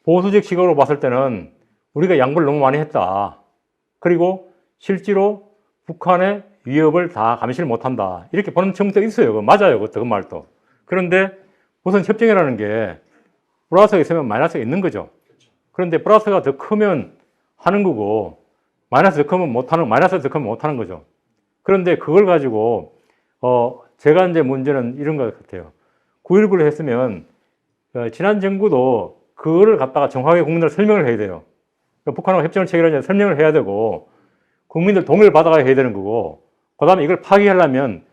A: 보수적 시각으로 봤을 때는 우리가 양보를 너무 많이 했다. 그리고 실제로 북한의 위협을 다 감시를 못한다. 이렇게 보는 측면도 있어요. 맞아요. 그 말도. 그런데 우선 협정이라는 게 플러스가 있으면 마이너스가 있는 거죠. 그런데 플러스가 더 크면 하는 거고 마이너스가 더 크면 못하는 거죠. 그런데 그걸 가지고 제가 이제 문제는 이런 것 같아요. 9.19를 했으면 지난 정부도 그거를 갖다가 정확하게 국민들 설명을 해야 돼요. 북한하고 협정을 체결하자 설명을 해야 되고 국민들 동의를 받아가야 해야 되는 거고 그 다음에 이걸 파기하려면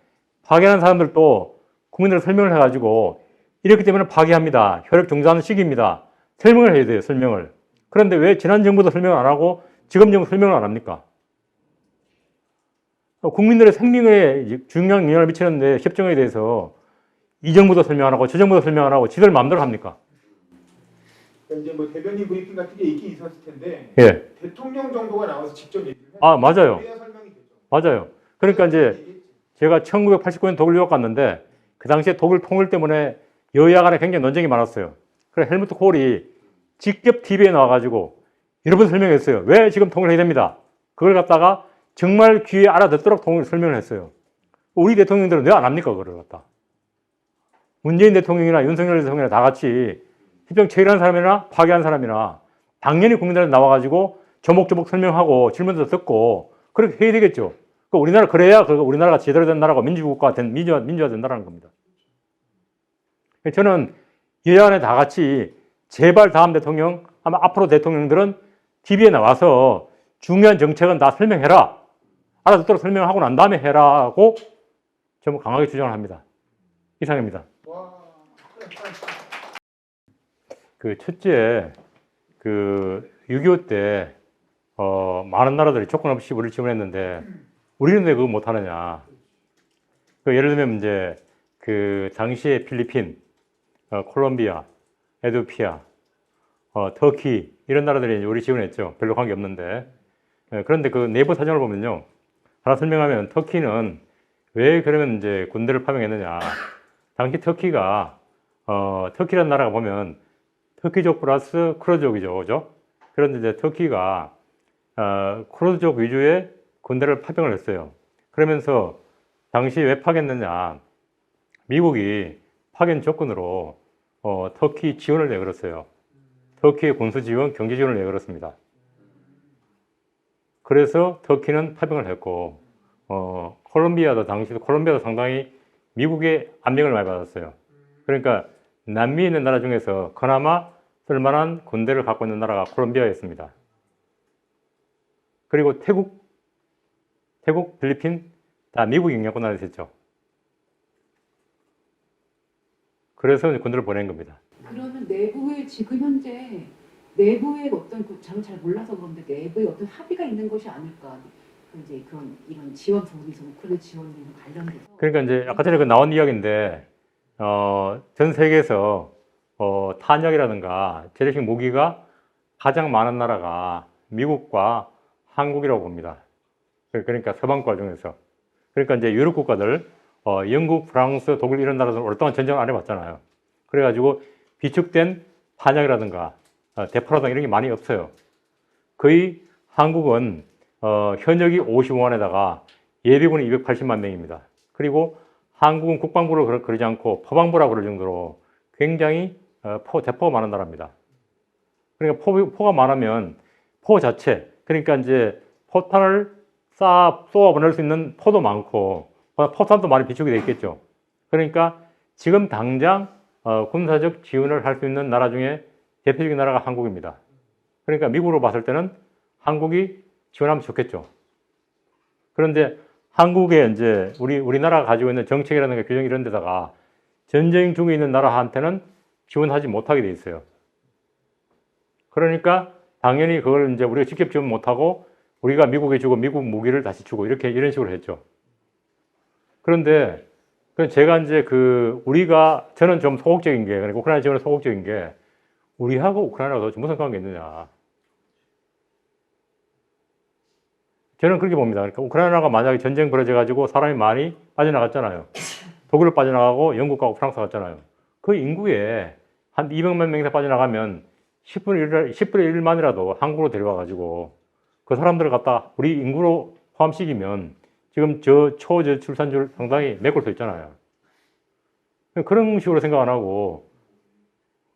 A: 파기하는 사람들도 국민들 설명을 해가지고 이렇기 때문에 파기합니다. 효력 종료하는 시기입니다. 설명을 해야 돼요. 설명을. 그런데 왜 지난 정부도 설명을 안 하고 지금 정부 설명을 안 합니까? 국민들의 생명에 중요한 영향을 미치는데 협정에 대해서 이 정부도 설명 안 하고 저 정부도 설명 안 하고 지들 마음대로 합니까?
B: 이제 뭐 대변인 브리핑 같은 게 있긴 있었을 텐데
A: 예.
B: 대통령 정도가 나와서 직접 얘기를 해요.
A: 아, 맞아요.
B: 그래야 설명이 되죠.
A: 맞아요. 그러니까 이제 제가 1989년 독일 유학 갔는데 그 당시에 독일 통일 때문에 여야 간에 굉장히 논쟁이 많았어요. 그래서 헬무트 콜이 직접 TV에 나와가지고 여러 번 설명했어요. 왜 지금 통일해야 됩니다. 그걸 갖다가 정말 귀에 알아듣도록 통일 설명을 했어요. 우리 대통령들은 왜 안 합니까? 그걸 갖다. 문재인 대통령이나 윤석열 대통령이나 다 같이 협정 체결한 사람이나 파기한 사람이나 당연히 국민들한테 나와가지고 조목조목 설명하고 질문도 듣고 그렇게 해야 되겠죠. 우리나라 그래야 우리나라가 제대로 된 나라고 민주국가가 민주화된 나라는 겁니다. 저는 여야 간에 다 같이 제발 다음 대통령 아마 앞으로 대통령들은 TV에 나와서 중요한 정책은 다 설명해라. 알아듣도록 설명하고 난 다음에 해라고 좀 강하게 주장을 합니다. 이상입니다. 첫째, 6.25 때, 많은 나라들이 조건 없이 우리를 지원했는데, 우리는 왜 그거 못하느냐. 예를 들면, 이제, 당시에 필리핀, 콜롬비아, 에티오피아, 터키, 이런 나라들이 우리 지원했죠. 별로 관계 없는데. 그런데 그 내부 사정을 보면요. 하나 설명하면, 터키는 왜 그러면 이제 군대를 파병했느냐. 당시 터키가, 터키라는 나라가 보면, 터키족 플러스 쿠르드족이죠, 그죠? 그런데 이제 터키가 쿠르드족 위주의 군대를 파병을 했어요. 그러면서 당시 왜 파견했느냐? 미국이 파견 조건으로 터키 지원을 내걸었어요. 터키의 군수 지원, 경제 지원을 내걸었습니다. 그래서 터키는 파병을 했고, 콜롬비아도 상당히 미국의 압력을 많이 받았어요. 그러니까 남미에 있는 나라 중에서 그나마 쓸만한 군대를 갖고 있는 나라가 콜롬비아였습니다. 그리고 태국, 필리핀 다 미국 영향권 안에 있었죠. 그래서 군대를 보낸 겁니다.
E: 그러면 내부에 지금 현재 내부의 어떤 저는 잘 몰라서 그런데 내부에 어떤 합의가 있는 것이 아닐까. 이제 이런 지원 부분에서 우크라이나 지원에 관련돼서.
A: 그러니까 이제 아까 전에 나온 이야기인데 전 세계에서 탄약이라든가 재래식 무기가 가장 많은 나라가 미국과 한국이라고 봅니다. 그러니까 서방권 중에서. 그러니까 이제 유럽 국가들, 영국, 프랑스, 독일 이런 나라들은 오랫동안 전쟁을 안 해봤잖아요. 그래가지고 비축된 탄약이라든가 대포라든가 이런 게 많이 없어요. 거의 한국은 현역이 55만에다가 예비군이 280만 명입니다. 그리고 한국은 국방부를 그러지 않고 포방부라고 그럴 정도로 굉장히 대포가 많은 나라입니다. 그러니까 포가 많으면 포 자체, 그러니까 이제 포탄을 쏘아 보낼 수 있는 포도 많고 포탄도 많이 비축이 되어 있겠죠. 그러니까 지금 당장 군사적 지원을 할 수 있는 나라 중에 대표적인 나라가 한국입니다. 그러니까 미국으로 봤을 때는 한국이 지원하면 좋겠죠. 그런데 한국에 이제 우리나라가 가지고 있는 정책이라든가 규정 이런 데다가 전쟁 중에 있는 나라한테는 지원하지 못하게 돼 있어요. 그러니까 당연히 그걸 이제 우리가 직접 지원 못하고 우리가 미국에 주고 미국 무기를 다시 주고 이런 식으로 했죠. 그런데 제가 이제 저는 좀 소극적인 게, 그러니까 우크라이나 지원은 소극적인 게 우리하고 우크라이나가 도대체 무슨 관계가 있느냐. 저는 그렇게 봅니다. 그러니까 우크라이나가 만약에 전쟁 벌어져가지고 사람이 많이 빠져나갔잖아요. 독일로 빠져나가고 영국 가고 프랑스 갔잖아요. 그 인구에 한 200만 명이 빠져나가면 10분의 1만이라도 한국으로 데려와가지고 그 사람들을 갖다 우리 인구로 포함시키면 지금 초저출산율 상당히 메꿀 수 있잖아요. 그런 식으로 생각 안 하고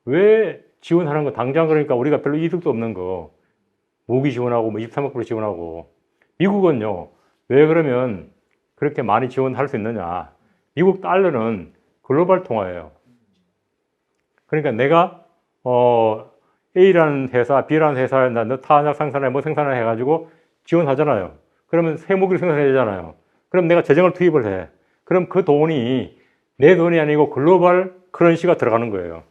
A: 왜 지원하는 거 당장 그러니까 우리가 별로 이득도 없는 거 무기 지원하고 23억 불 지원하고 미국은요 왜 그러면 그렇게 많이 지원할 수 있느냐. 미국 달러는 글로벌 통화예요. 그러니까 내가 A라는 회사, B라는 회사에 너 탄약 생산해 뭐 생산을 해가지고 지원하잖아요. 그러면 새 무기를 생산해야 되잖아요. 그럼 내가 재정을 투입을 해. 그럼 그 돈이 내 돈이 아니고 글로벌 커런시가 들어가는 거예요.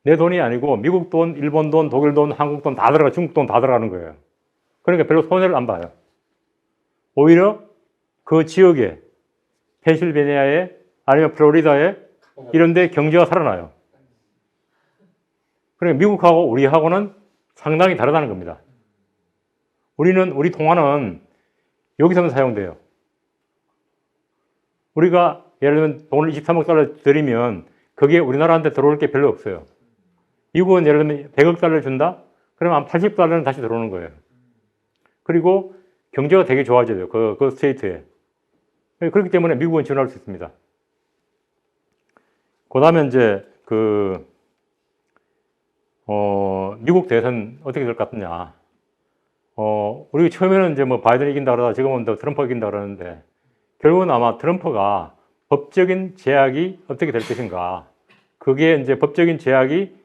A: 내 돈이 아니고 미국 돈, 일본 돈, 독일 돈, 한국 돈 다 들어가, 중국 돈 다 들어가는 거예요. 그러니까 별로 손해를 안 봐요. 오히려 그 지역에 펜실베니아에 아니면 플로리다에 이런 데 경제가 살아나요. 그러니까 미국하고 우리하고는 상당히 다르다는 겁니다. 우리 통화는 여기서만 사용돼요. 우리가 예를 들면 돈을 23억 달러 드리면 그게 우리나라한테 들어올 게 별로 없어요. 미국은 예를 들면 100억 달러를 준다? 그러면 한 80달러는 다시 들어오는 거예요. 그리고 경제가 되게 좋아져요. 그 스테이트에. 그렇기 때문에 미국은 지원할 수 있습니다. 그 다음에 이제 미국 대선 어떻게 될 것 같느냐. 우리가 처음에는 이제 뭐 바이든이 이긴다 그러다가 지금은 또 트럼프가 이긴다 그러는데 결국은 아마 트럼프가 법적인 제약이 어떻게 될 것인가. 그게 이제 법적인 제약이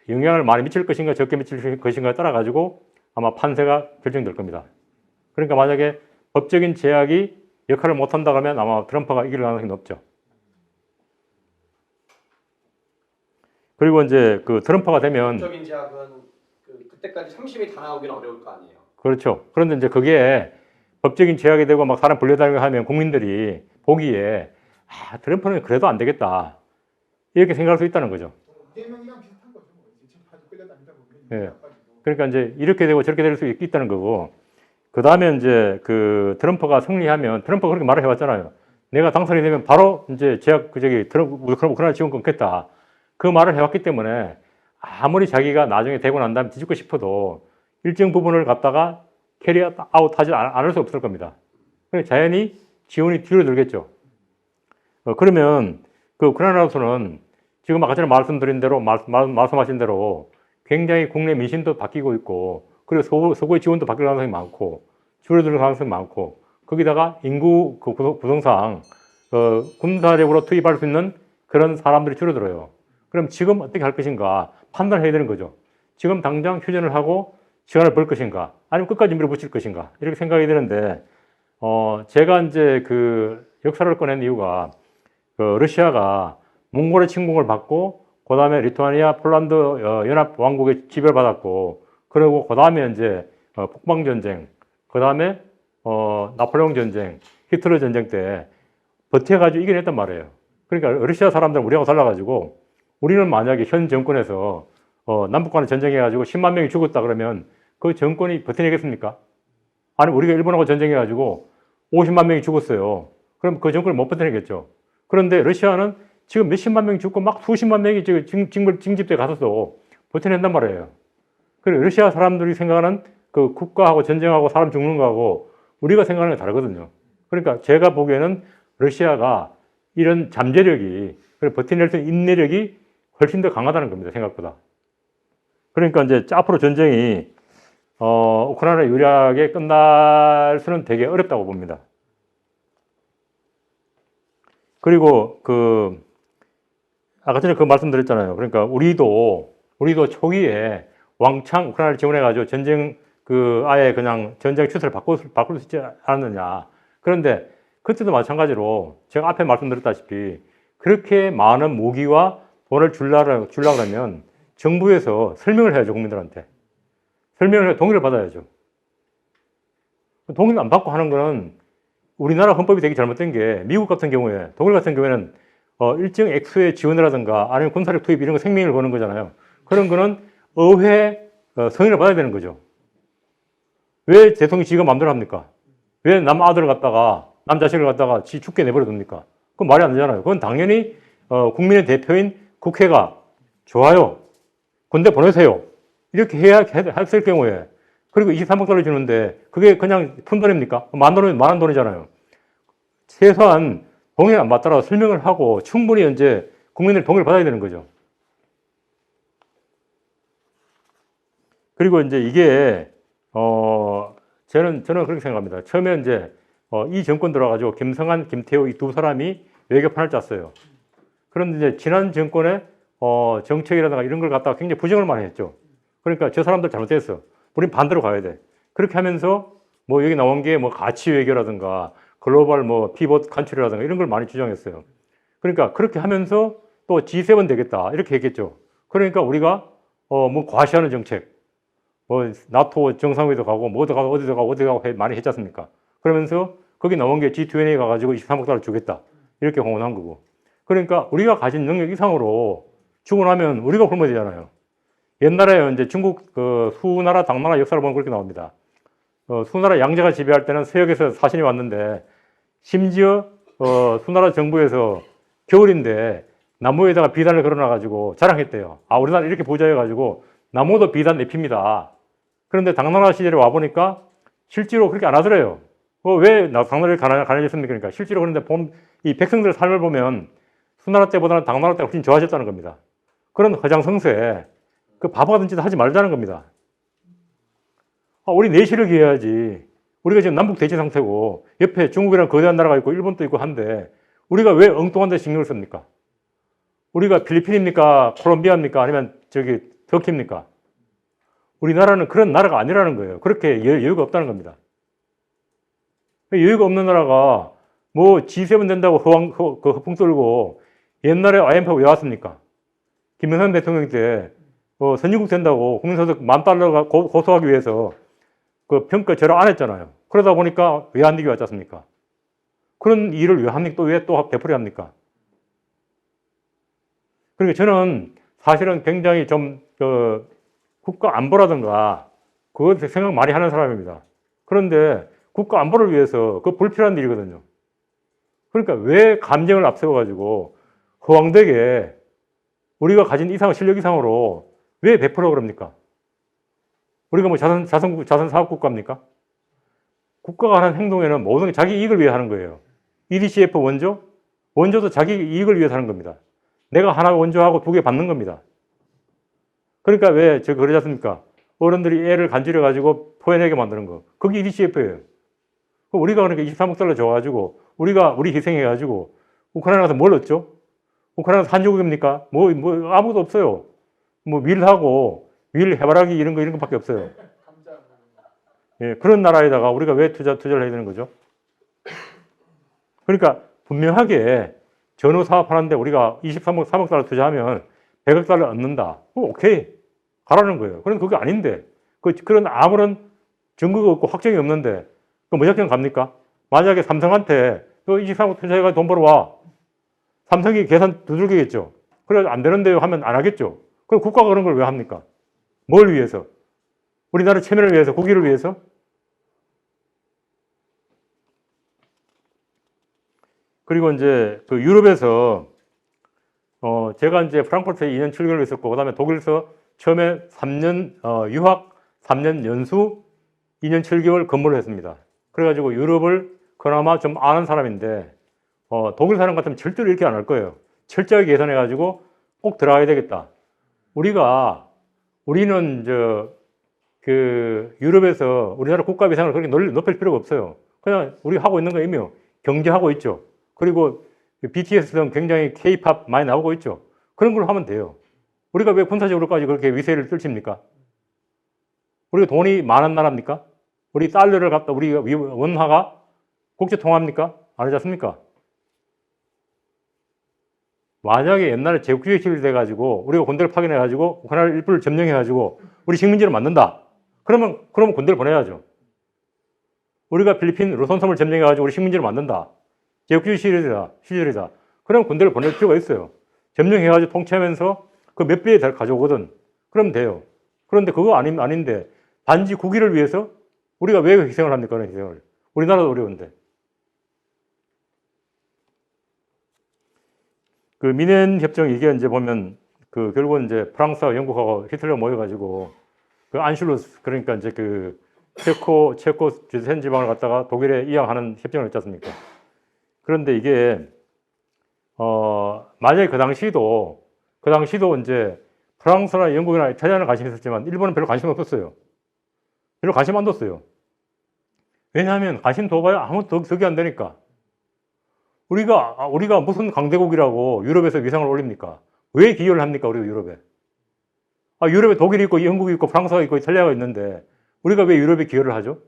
A: 영향을 많이 미칠 것인가 적게 미칠 것인가에 따라 가지고 아마 판세가 결정될 겁니다. 그러니까 만약에 법적인 제약이 역할을 못한다 그러면 아마 트럼프가 이길 가능성이 높죠. 그리고 이제 트럼프가 되면
C: 법적인 제약은 그때까지 30이 다 나오기는 어려울 거 아니에요.
A: 그렇죠. 그런데 이제 그게 법적인 제약이 되고 막 사람 불려다니고 하면 국민들이 보기에 트럼프는 그래도 안 되겠다 이렇게 생각할 수 있다는 거죠.
B: 이재명이랑 비슷한 거죠. 지금 아주 끌려다니다 보면.
A: 예. 그러니까 이제 이렇게 되고 저렇게 될 수 있다는 거고. 그 다음에 이제 트럼프가 승리하면 트럼프가 그렇게 말을 해왔잖아요. 내가 당선이 되면 바로 이제 제약 우크라이나 지원 끊겠다. 그 말을 해왔기 때문에 아무리 자기가 나중에 되고 난 다음에 뒤집고 싶어도 일정 부분을 갖다가 캐리아웃 하지 않을 수 없을 겁니다. 그래서 자연히 지원이 뒤로 들겠죠. 그러면 그 우크라이나로서는 지금 아까 전에 말씀드린 대로 말씀하신 대로 굉장히 국내 민심도 바뀌고 있고 그리고 서구의 지원도 바뀔 가능성이 많고 줄어들 가능성이 많고 거기다가 인구 그 구성상 군사력으로 투입할 수 있는 그런 사람들이 줄어들어요. 그럼 지금 어떻게 할 것인가 판단해야 되는 거죠. 지금 당장 휴전을 하고 시간을 벌 것인가 아니면 끝까지 밀어붙일 것인가 이렇게 생각이 되는데 제가 이제 그 역사를 꺼낸 이유가 러시아가 몽골의 침공을 받고 그 다음에 리투아니아, 폴란드 연합 왕국의 지배를 받았고 그리고 그 다음에 이제 폭방 전쟁, 그 다음에 나폴레옹 전쟁, 히틀러 전쟁 때 버텨가지고 이겨냈단 말이에요. 그러니까 러시아 사람들은 우리하고 달라가지고 우리는 만약에 현 정권에서 남북 간에 전쟁해가지고 10만 명이 죽었다 그러면 그 정권이 버텨내겠습니까? 아니 우리가 일본하고 전쟁해가지고 50만 명이 죽었어요. 그럼 그 정권을 못 버텨내겠죠. 그런데 러시아는 지금 몇십만 명이 죽고 막 수십만 명이 지금 징집돼 가서도 버텨낸단 말이에요. 그리고 러시아 사람들이 생각하는 그 국가하고 전쟁하고 사람 죽는 거하고 우리가 생각하는 게 다르거든요. 그러니까 제가 보기에는 러시아가 이런 잠재력이 그리고 버텨낼 수 있는 인내력이 훨씬 더 강하다는 겁니다. 생각보다. 그러니까 이제 앞으로 전쟁이 우크라이나 유리하게 끝날 수는 되게 어렵다고 봅니다. 그리고 아까 전에 그 말씀드렸잖아요. 그러니까 우리도 초기에 왕창 우크라이나를 지원해가지고 전쟁 아예 그냥 전쟁 추세를 바꿀 수 있지 않았느냐. 그런데 그때도 마찬가지로 제가 앞에 말씀드렸다시피 그렇게 많은 무기와 돈을 주려고 그러면 정부에서 설명을 해야죠. 국민들한테. 설명을 해 동의를 받아야죠. 동의를 안 받고 하는 거는 우리나라 헌법이 되게 잘못된 게 미국 같은 경우에 독일 같은 경우에는 일정 액수의 지원이라든가 아니면 군사력 투입 이런 거 생명을 거는 거잖아요. 그런 거는 의회 승인을 받아야 되는 거죠. 왜 대통령이 지가 마음대로 합니까? 왜 남 아들을 갖다가 남 자식을 갖다가 지 죽게 내버려 둡니까? 그건 말이 안 되잖아요. 그건 당연히 국민의 대표인 국회가 좋아요. 군대 보내세요. 이렇게 해야 했을 경우에 그리고 23억 달러 주는데 그게 그냥 푼돈입니까? 만원 돈이잖아요. 최소한 동의를 안 받더라도 설명을 하고 충분히 이제 국민들 동의를 받아야 되는 거죠. 그리고 이제 이게 저는 그렇게 생각합니다. 처음에 이제 이 정권 들어가지고 김성한, 김태호 이 두 사람이 외교판을 짰어요. 그런데 이제 지난 정권의 정책이라든가 이런 걸 갖다가 굉장히 부정을 많이 했죠. 그러니까 저 사람들 잘못했어. 우린 반대로 가야 돼. 그렇게 하면서 뭐 여기 나온 게 뭐 가치 외교라든가 글로벌 뭐 피벗 컨트리라든가 이런 걸 많이 주장했어요. 그러니까 그렇게 하면서 또 G7 되겠다 이렇게 했겠죠. 그러니까 우리가 뭐 과시하는 정책, 뭐 나토 정상회의도 가고 뭐도 가고 어디도 가고 많이 했지 않습니까? 그러면서 거기 나온 게 G20에 가가지고 23억 달러 주겠다 이렇게 공언한 거고. 그러니까 우리가 가진 능력 이상으로 주고 나면 우리가 굶어야 되잖아요. 옛날에 이제 중국 수나라 당나라 역사를 보면 그렇게 나옵니다. 수나라 양제가 지배할 때는 서역에서 사신이 왔는데 심지어 수나라 정부에서 겨울인데 나무에다가 비단을 걸어놔가지고 자랑했대요. 아, 우리나라 이렇게 부자여가지고 나무도 비단 내핍니다. 그런데 당나라 시절에 와보니까 실제로 그렇게 안 하더래요. 왜 당나라를 가난해졌습니까? 그러니까 실제로 그런데 이 백성들의 삶을 보면 수나라 때보다는 당나라 때가 훨씬 좋아졌다는 겁니다. 그런 허장성세, 그 바보 같은 짓 하지 말자는 겁니다. 우리 내실을 기해야지. 우리가 지금 남북 대치 상태고 옆에 중국이라는 거대한 나라가 있고 일본도 있고 한데 우리가 왜 엉뚱한 데 신경을 씁니까? 우리가 필리핀입니까? 콜롬비아입니까? 아니면 저기 터키입니까? 우리나라는 그런 나라가 아니라는 거예요. 그렇게 여유가 없다는 겁니다. 여유가 없는 나라가 뭐 G7 된다고 허풍 썰고 옛날에 IMF 왜 왔습니까? 김영삼 대통령 때 선진국 된다고 국민소득 $10,000 고소하기 위해서 그 평가 절하 안 했잖아요. 그러다 보니까 외환위기 왔지 않습니까? 그런 일을 왜 합니까? 또 왜 또 되풀이 합니까? 그러니까 저는 사실은 굉장히 좀 국가 안보라든가 그것 생각 많이 하는 사람입니다. 그런데 국가 안보를 위해서 그 불필요한 우리가 가진 이상 실력 이상으로 왜 베풀어 그럽니까? 우리가 뭐 자선 사업 국가입니까? 국가가 하는 행동에는 모든 게 자기 이익을 위해 하는 거예요. EDCF 원조도 자기 이익을 위해서 하는 겁니다. 내가 하나 원조하고 2개 받는 겁니다. 그러니까 왜 저 그러지 않습니까? 어른들이 애를 간질해 가지고 토해내게 만드는 거. 그게 EDCF예요. 우리가 그러니까 23억 달러 줘가지고 우리 희생해가지고 우크라이나 가서 뭘 얻죠? 우크라이나 산유국입니까? 뭐 아무것도 없어요. 뭐 밀하고 밀 해바라기 이런 것밖에 없어요. 예, 그런 나라에다가 우리가 왜 투자를 해야 되는 거죠? 그러니까 분명하게 전후 사업 하는데 우리가 3억 달러 투자하면 100억 달러 얻는다. 오케이. 가라는 거예요. 그럼 그게 아닌데. 그런 아무런 증거가 없고 확정이 없는데 그 무작정 갑니까? 만약에 삼성한테 너 23억 투자해가지고 돈 벌어와. 삼성이 계산 두들기겠죠. 그래 안 되는데요 하면 안 하겠죠. 그럼 국가가 그런 걸 왜 합니까? 뭘 위해서? 우리나라 체면을 위해서, 국위를 위해서? 그리고 이제 그 유럽에서 제가 이제 프랑크푸르트에 2년 7개월 있었고, 그 다음에 독일에서 처음에 3년 유학, 3년 연수, 2년 7개월 근무를 했습니다. 그래가지고 유럽을 그나마 좀 아는 사람인데, 독일 사람 같으면 절대로 이렇게 안 할 거예요. 철저하게 계산해가지고 꼭 들어가야 되겠다. 우리는 유럽에서 우리나라 국가 위상을 그렇게 높일 필요가 없어요. 그냥 우리 하고 있는 거 이미 경제하고 있죠. 그리고 BTS 등 굉장히 K-팝 많이 나오고 있죠. 그런 걸 하면 돼요. 우리가 왜 군사적으로까지 그렇게 위세를 떨칩니까? 우리가 돈이 많은 나라입니까? 우리 달러를 갖다 우리가 원화가 국제 통화입니까? 아니지 않습니까? 만약에 옛날에 제국주의 시절 돼가지고 우리가 군대를 파견해가지고 우크라이나 일부를 점령해가지고 우리 식민지를 만든다. 그러면 군대를 보내야죠. 우리가 필리핀 루손섬을 점령해가지고 우리 식민지를 만든다. 제국주의 시절이다. 그럼 군대를 보낼 필요가 있어요. 점령해가지고 통치하면서 그 몇 배에 가져오거든. 그러면 돼요. 그런데 그거 아닌데 단지 국위를 위해서 우리가 왜 희생을 합니까? 그런 희생을. 우리나라도 어려운데. 그 미넨 협정 이게 이제 보면 그 결국은 이제 프랑스와 영국하고 히틀러 모여가지고 그 안슐루스 그러니까 이제 그 체코 주센 지방을 갖다가 독일에 이양하는 협정을 했지 않습니까? 그런데 이게 만약에 그 당시도 이제 프랑스나 영국이나 이탈리아는 관심이 있었지만 일본은 별로 관심 없었어요. 별로 관심 안 뒀어요. 왜냐하면 관심 둬봐야 아무것도 덕이 안 되니까. 우리가 무슨 강대국이라고 유럽에서 위상을 올립니까? 왜 기여를 합니까? 우리가 유럽에. 유럽에 독일이 있고 영국이 있고 프랑스가 있고 이탈리아가 있는데 우리가 왜 유럽에 기여를 하죠?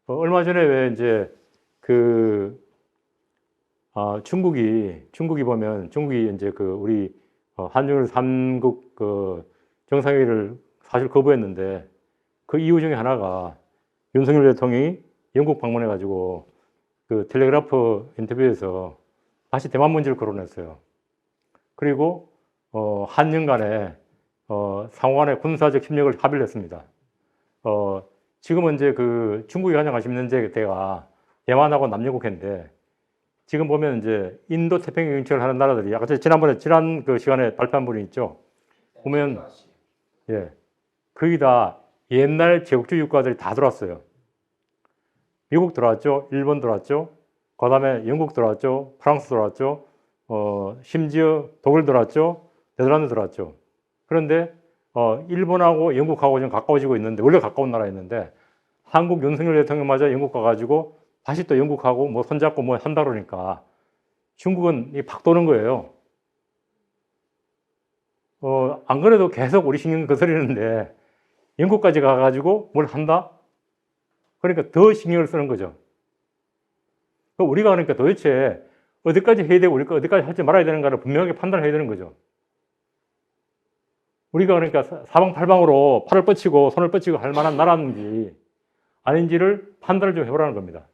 A: 얼마 전에 왜 이제 중국이 보면 중국이 이제 우리 한중일 3국 정상회의를 사실 거부했는데 그 이유 중에 하나가 윤석열 대통령이 영국 방문해가지고 그 텔레그라프 인터뷰에서 다시 대만 문제를 거론했어요. 그리고 한영 간에 상호 간의 군사적 협력을 합의를 했습니다. 지금은 이제 그 중국이 가장 관심 있는 데가 대만하고 남녀국해인데 지금 보면 이제 인도 태평양 정책을 하는 나라들이 아까 지난 그 시간에 발표한 분이 있죠. 보면 거의 다 옛날 제국주의 국가들이 다 들어왔어요. 미국 들어왔죠. 일본 들어왔죠. 그 다음에 영국 들어왔죠. 프랑스 들어왔죠. 심지어 독일 들어왔죠. 네덜란드 들어왔죠. 그런데 일본하고 영국하고 좀 가까워지고 있는데 원래 가까운 나라였는데 한국 윤석열 대통령마저 영국 가가지고 다시 또 영국하고 뭐 손잡고 뭐 한다 그러니까 중국은 팍 도는 거예요. 안 그래도 계속 우리 신경 거스리는데 영국까지 가가지고 뭘 한다? 그러니까 더 신경을 쓰는 거죠. 우리가 그러니까 도대체 어디까지 해야 되고 우리가 어디까지 하지 말아야 되는가를 분명하게 판단을 해야 되는 거죠. 우리가 그러니까 사방팔방으로 팔을 뻗치고 손을 뻗치고 할 만한 나라인지 아닌지를 판단을 좀 해보라는 겁니다.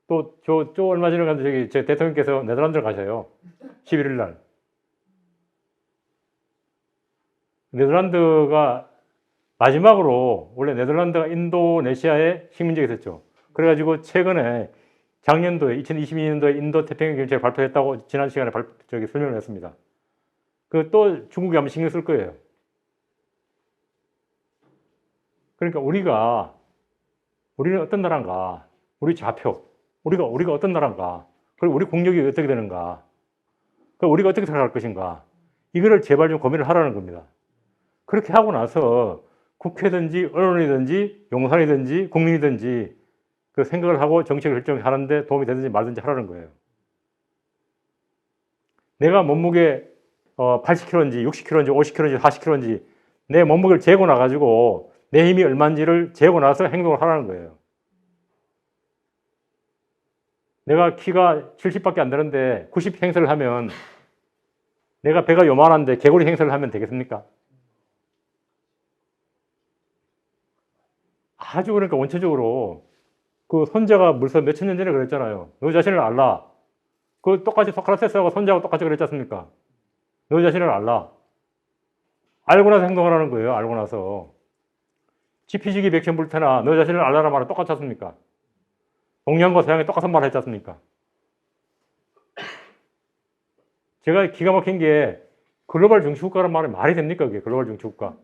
A: 또 얼마 전에 갔는데 제 대통령께서 네덜란드를 가셔요. 11일 날. 네덜란드가 마지막으로 원래 네덜란드가 인도네시아에 식민지가 있었죠. 그래가지고 최근에 작년도에 2022년도에 인도 태평양 경제를 발표했다고 지난 시간에 설명을 했습니다. 그 또 중국이 한번 신경 쓸 거예요. 그러니까 우리는 어떤 나라인가, 우리 좌표, 우리가 어떤 나라인가, 그리고 우리 국력이 어떻게 되는가, 그리고 우리가 어떻게 살아갈 것인가, 이거를 제발 좀 고민을 하라는 겁니다. 그렇게 하고 나서 국회든지 언론이든지 용산이든지 국민이든지 그 생각을 하고 정책을 결정하는데 도움이 되든지 말든지 하라는 거예요. 내가 몸무게 80kg인지 60kg인지 50kg인지 40kg인지 내 몸무게를 재고 나가지고 내 힘이 얼마인지를 재고 나서 행동을 하라는 거예요. 내가 키가 70밖에 안 되는데 90 행세를 하면 내가 배가 요만한데 개구리 행세를 하면 되겠습니까? 아주 그러니까 원초적으로 그 손자가 벌써 몇천 년 전에 그랬잖아요. 너 자신을 알라. 그 똑같이 소크라테스하고 손자하고 똑같이 그랬지 않습니까? 너 자신을 알라. 알고 나서 행동하라는 거예요. 알고 나서. 지피지기 백천불태나 너 자신을 알라는 말은 똑같지 않습니까? 동양과 서양이 똑같은 말을 했지 않습니까? 제가 기가 막힌 게 글로벌 중추국가라는 말이 말이 됩니까? 그게 글로벌 중추국가.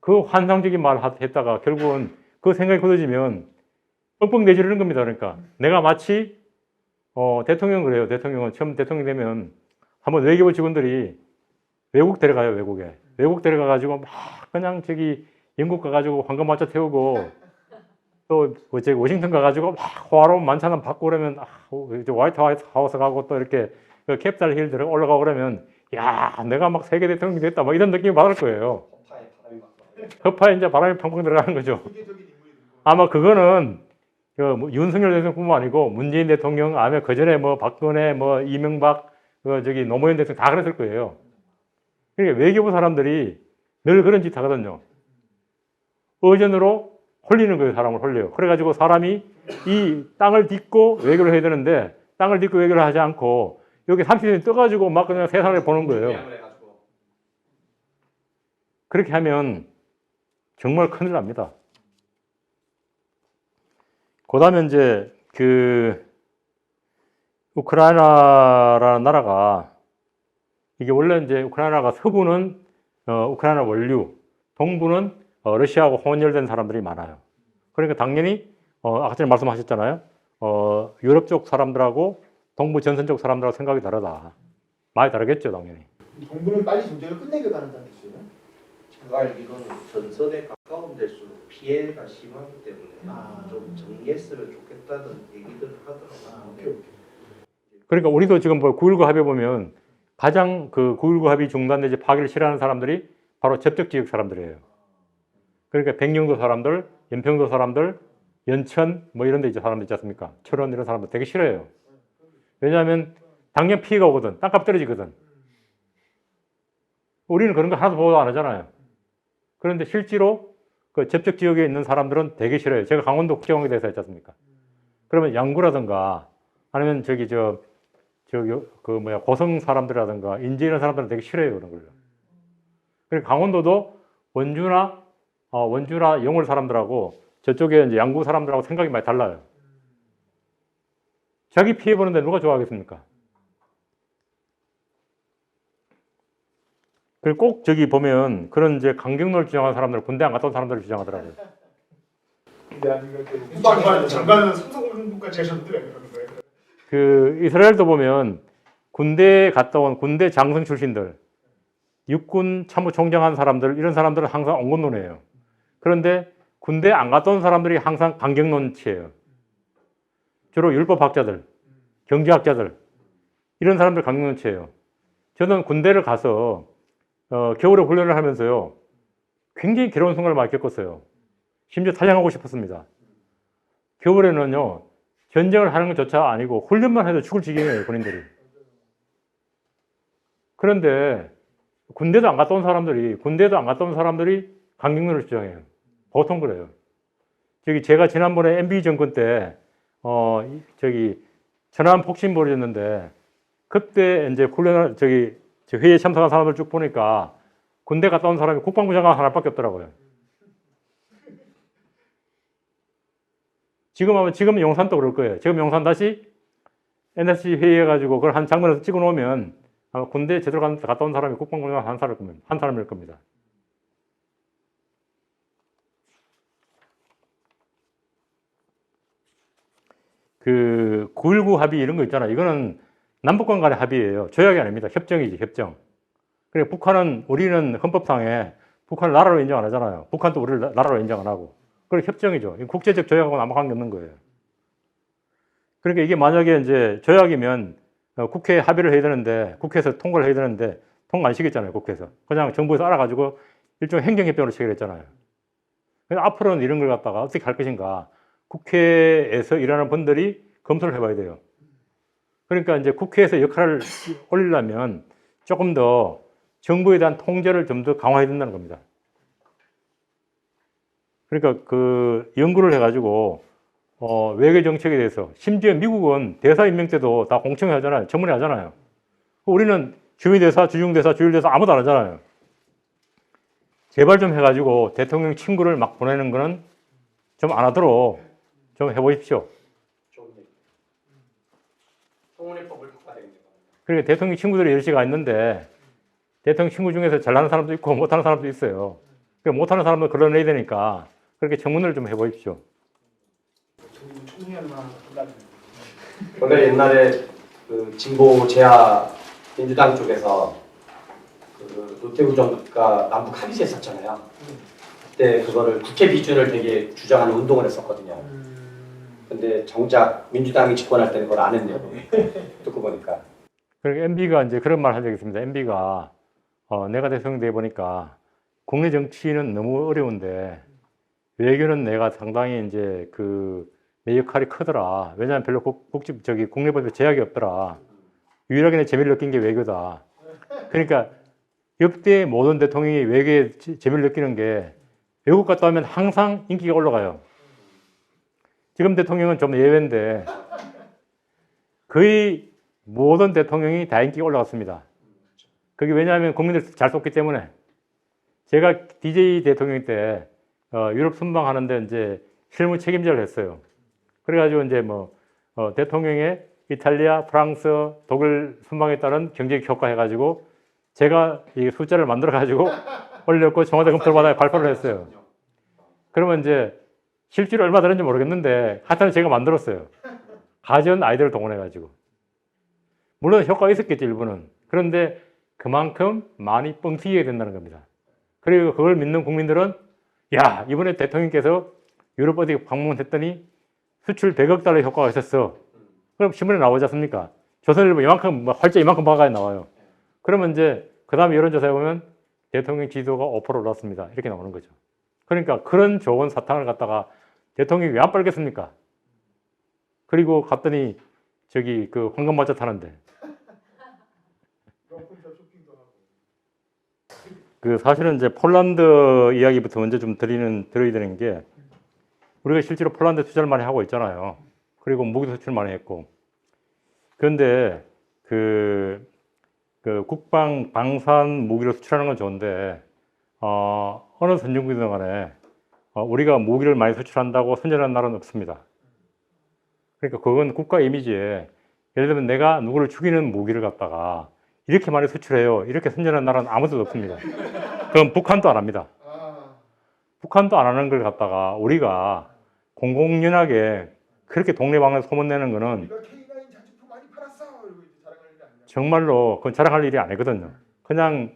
A: 그 환상적인 말을 했다가 결국은 그 생각이 굳어지면 뻥뻥 내지르는 겁니다. 그러니까 내가 마치 대통령 그래요. 대통령은 처음 대통령 되면 한번 외교부 직원들이 외국 데려가요. 외국 데려가가지고 막 그냥 저기 영국 가가지고 황금마차 태우고 또 워싱턴 가가지고 막 호화로운 만찬을 받고 그러면 화이트하우스 가고 또 이렇게 그 캡ιτol 힐 들어 올라가고 그러면 야 내가 막 세계 대통령이 됐다 막 이런 느낌을 받을 거예요. 허파에 이제 바람이 펑펑 들어가는 거죠. 아마 그거는 뭐 윤석열 대통령뿐만 아니고 문재인 대통령, 아니면 그 전에 뭐 박근혜, 뭐 이명박, 노무현 대통령 다 그랬을 거예요. 그러니까 외교부 사람들이 늘 그런 짓 하거든요. 의전으로 홀리는 거예요. 사람을 홀려요. 그래가지고 사람이 이 땅을 딛고 외교를 해야 되는데 땅을 딛고 외교를 하지 않고 여기 30년이 떠가지고 막 그냥 세상을 보는 거예요. 그렇게 하면 정말 큰일 납니다. 그 다음에 이제 우크라이나라는 나라가 이게 원래 이제 우크라이나가 서부는 우크라이나 원류, 동부는 러시아하고 혼혈된 사람들이 많아요. 그러니까 당연히 아까 전에 말씀하셨잖아요. 유럽 쪽 사람들하고 동부 전선 쪽 사람들하고 생각이 다르다. 많이 다르겠죠, 당연히.
F: 동부는 빨리 전쟁을 끝내게 바란다는 뜻이에요?
D: 제가 알기로는 전선에 가까운 데일수록 피해가 심하기 때문에 좀 정리했으면 좋겠다는 얘기들을 하더라고요.
F: 오케이.
A: 그러니까 우리도 지금 9.19 합의에 보면 가장 그 9.19 합의 중단 내지 파기를 싫어하는 사람들이 바로 접촉 지역 사람들이에요. 그러니까 백령도 사람들, 연평도 사람들, 연천 뭐 이런 데 이제 사람들 있지 않습니까? 철원 이런 사람들 되게 싫어해요. 왜냐하면 당연 피해가 오거든. 땅값 떨어지거든. 우리는 그런 거 하나도 보도 안 하잖아요. 그런데 실제로 그 접촉 지역에 있는 사람들은 되게 싫어요. 제가 강원도 국제공항에 대해서 했지 않습니까? 그러면 양구라든가 아니면 고성 사람들이라든가 인제 이런 사람들은 되게 싫어해요. 그런 걸요. 그리고 강원도도 원주나 영월 사람들하고 저쪽에 이제 양구 사람들하고 생각이 많이 달라요. 자기 피해 보는데 누가 좋아하겠습니까? 그리고 꼭 저기 보면 그런 이제 강경론을 주장하는 사람들, 군대 안 갔다 온 사람들을 주장하더라고요.
F: 근데 아니면 그
B: 장관은 삼성군까지 하셨는데 왜 그러는 거예요?
A: 그 이스라엘도 보면 군대에 갔다 온 군대 장성 출신들, 육군 참모총장 한 사람들, 이런 사람들은 항상 온건론이에요. 그런데 군대 안 갔다 온 사람들이 항상 강경론치예요. 주로 율법학자들, 경제학자들, 이런 사람들 강경론치예요. 저는 군대를 가서 겨울에 훈련을 하면서요, 굉장히 괴로운 순간을 많이 겪었어요. 심지어 탈영하고 싶었습니다. 겨울에는요, 전쟁을 하는 것조차 아니고 훈련만 해도 죽을 지경이에요, 군인들이. 그런데 군대도 안 갔다 온 사람들이 강경론을 주장해요. 보통 그래요. 제가 지난번에 MB 정권 때 천안 폭침 벌어졌는데 그때 이제 훈련을 회의에 참석한 사람들 쭉 보니까 군대 갔다 온 사람이 국방부 장관 하나밖에 없더라고요. 지금 용산도 그럴 거예요. 지금 용산 다시 NSC 회의해가지고 그걸 한 장면에서 찍어 놓으면 아마 군대 제대로 갔다 온 사람이 국방부장 한 사람일 겁니다. 그 9.19 합의 이런 거 있잖아요. 이거는 남북간 간의 합의예요. 조약이 아닙니다. 협정이지, 협정. 그래, 우리는 헌법상에 북한을 나라로 인정 안 하잖아요. 북한도 우리를 나라로 인정 안 하고. 그래, 협정이죠. 국제적 조약하고는 아무 관계 없는 거예요. 그러니까 이게 만약에 이제 조약이면 국회에 합의를 해야 되는데, 국회에서 통과를 해야 되는데, 통과 안 시켰잖아요, 국회에서. 그냥 정부에서 알아가지고 일종의 행정협정으로 체결했잖아요. 그래서 앞으로는 이런 걸 갖다가 어떻게 할 것인가. 국회에서 일하는 분들이 검토를 해봐야 돼요. 그러니까 이제 국회에서 역할을 올리려면 조금 더 정부에 대한 통제를 좀 더 강화해야 된다는 겁니다. 그러니까 그 연구를 해가지고 외교 정책에 대해서 심지어 미국은 대사 임명 때도 다 공청회 하잖아요. 청문회 하잖아요. 우리는 주미대사, 주중대사, 주일대사 아무도 안 하잖아요. 제발 좀 해가지고 대통령 친구를 막 보내는 거는 좀 안 하도록 좀 해보십시오.
C: 좋은 얘기. 청문회법을 바꿔야 됩니다.
A: 그러니까 대통령 친구들이 여럿이가 있는데 대통령 친구 중에서 잘하는 사람도 있고 못하는 사람도 있어요. 그러니까 못하는 사람도 걸러내야 되니까 그렇게 청문회를 좀 해보십시오.
B: 총리한만 한다는.
C: 원래 옛날에 그 진보 제야 민주당 쪽에서 그 노태우 정부가 남북 합의체 했었잖아요. 그때 그거를 국회 비준을 되게 주장하는 운동을 했었거든요. 근데 정작 민주당이 집권할 때는 그걸 안 했네요. 듣고 보니까.
A: 그러니까 MB가 이제 그런 말 한 적이 있습니다. MB가 내가 대통령 돼 보니까 국내 정치는 너무 어려운데 외교는 내가 상당히 이제 내 역할이 크더라. 왜냐하면 별로 국내법에 제약이 없더라. 유일하게 내 재미를 느낀 게 외교다. 그러니까 역대 모든 대통령이 외교에 재미를 느끼는 게 외국 갔다 오면 항상 인기가 올라가요. 지금 대통령은 좀 예외인데 거의 모든 대통령이 다 인기가 올라갔습니다. 그게 왜냐하면 국민들 잘 속기 때문에. 제가 DJ 대통령 때 유럽 순방하는데 이제 실무 책임자를 했어요. 그래가지고 이제 대통령의 이탈리아, 프랑스, 독일 순방에 따른 경제적 효과 해가지고 제가 이 숫자를 만들어가지고 올렸고 청와대 검토를 받아 발표를 했어요. 그러면 이제 실제로 얼마 들었는지 모르겠는데 하여튼 제가 만들었어요. 가전 아이들을 동원해가지고. 물론 효과가 있었겠죠, 일부는. 그런데 그만큼 많이 뻥튀기게 된다는 겁니다. 그리고 그걸 믿는 국민들은 야, 이번에 대통령께서 유럽 어디 방문했더니 수출 100억 달러 효과가 있었어. 그럼 신문에 나오지 않습니까? 조선일보 이만큼, 활자 이만큼 박아야 나와요. 그러면 이제 그 다음에 여론조사에 보면 대통령 지지도가 5% 올랐습니다. 이렇게 나오는 거죠. 그러니까 그런 좋은 사탕을 갖다가 대통령이 왜 안 빨겠습니까? 그리고 갔더니 그 황금마차 타는데. 사실은 이제 폴란드 이야기부터 먼저 좀 드려야 되는 게 우리가 실제로 폴란드 투자를 많이 하고 있잖아요. 그리고 무기 수출 많이 했고. 그런데 국방 방산 무기를 수출하는 건 좋은데 어느 선진국이든 간에 우리가 무기를 많이 수출한다고 선전하는 나라는 없습니다. 그러니까 그건 국가 이미지에 예를 들면 내가 누구를 죽이는 무기를 갖다가 이렇게 많이 수출해요. 이렇게 선전하는 나라는 아무도 없습니다. 그럼 북한도 안 합니다. 북한도 안 하는 걸 갖다가 우리가 공공연하게 그렇게 동네방네 소문내는 거는
F: K9 장식품 많이 팔았어. 이러고 이제 자랑할 일이 아니야.
A: 정말로 그건 자랑할 일이 아니거든요. 그냥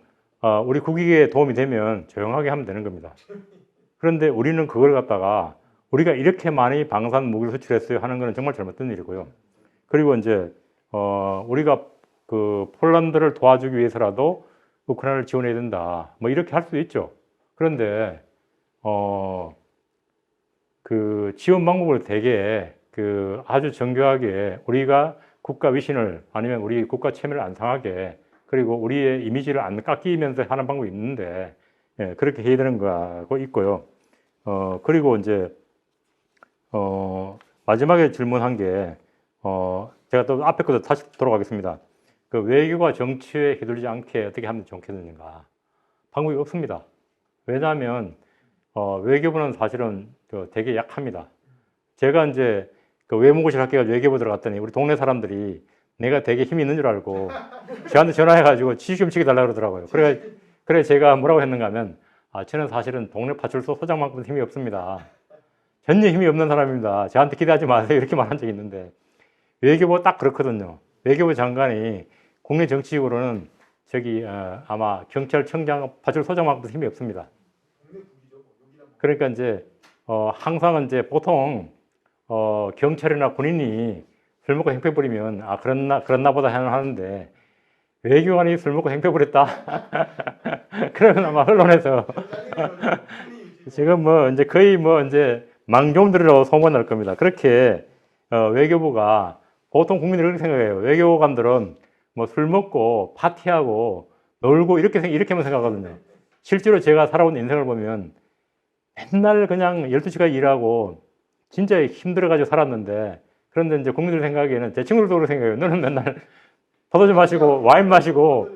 A: 우리 국익에 도움이 되면 조용하게 하면 되는 겁니다. 그런데 우리는 그걸 갖다가 우리가 이렇게 많이 방산 무기를 수출했어요 하는 거는 정말 잘못된 일이고요. 그리고 이제 우리가 폴란드를 도와주기 위해서라도 우크라이나를 지원해야 된다. 이렇게 할 수도 있죠. 그런데 지원 방법을 되게 아주 정교하게 우리가 국가 위신을 아니면 우리 국가 체면을 안 상하게 그리고 우리의 이미지를 안 깎이면서 하는 방법이 있는데 그렇게 해야 되는 거고 있고요. 그리고 이제 마지막에 질문한 게 제가 또 앞에 것도 다시 돌아가겠습니다. 외교가 정치에 휘둘리지 않게 어떻게 하면 좋겠는가? 방법이 없습니다. 왜냐하면 외교부는 사실은 되게 약합니다. 제가 이제 그 외무고시를 학교가지고 외교부 들어갔더니 우리 동네 사람들이 내가 되게 힘이 있는 줄 알고 저한테 전화해가지고 취직금 시켜달라고 그러더라고요. 그래 제가 뭐라고 했는가 하면 저는 사실은 동네 파출소 소장만큼 힘이 없습니다. 전혀 힘이 없는 사람입니다. 저한테 기대하지 마세요. 이렇게 말한 적이 있는데 외교부 딱 그렇거든요. 외교부 장관이 국내 정치적으로는 아마 경찰청장 파출소장만큼 힘이 없습니다. 그러니까 이제 항상 이제 보통 경찰이나 군인이 술 먹고 행패 부리면 그랬나 보다 하는데 외교관이 술 먹고 행패 부렸다. 그러면 아마 언론에서 지금 이제 거의 이제 망종들이라고 소문날 겁니다. 그렇게 외교부가 보통 국민들이 그렇게 생각해요. 외교관들은 술 먹고 파티하고 놀고 이렇게만 생각하거든요. 실제로 제가 살아온 인생을 보면 맨날 그냥 12시간 일하고 진짜 힘들어가지고 살았는데 그런데 이제 국민들 생각에는 제 친구들도 그렇게 생각해요. 너는 맨날 포도주 마시고 와인 마시고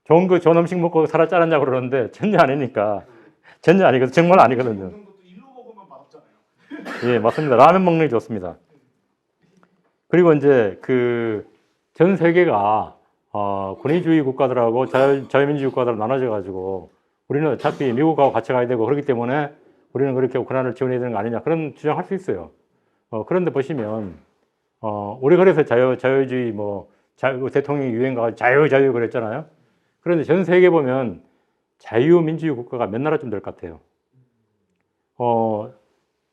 A: 좋은 음식 먹고 살았잖냐 그러는데 전혀 아니니까. 전혀 아니거든요. 정말 아니거든요.
B: 먹는 것도 일로 먹으면 맛없잖아요.
A: 예, 맞습니다. 라면 먹는 게 좋습니다. 그리고 이제 전 세계가 권위주의 국가들하고 자유민주주의 국가들로 나눠져 가지고 우리는 어차피 미국하고 같이 가야 되고 그렇기 때문에 우리는 그렇게 우크라이나를 지원해야 되는 거 아니냐 그런 주장할 수 있어요. 그런데 보시면 우리 그래서 자유주의 대통령이 유행가 자유 그랬잖아요. 그런데 전 세계 보면 자유민주주의 국가가 몇 나라쯤 될 것 같아요.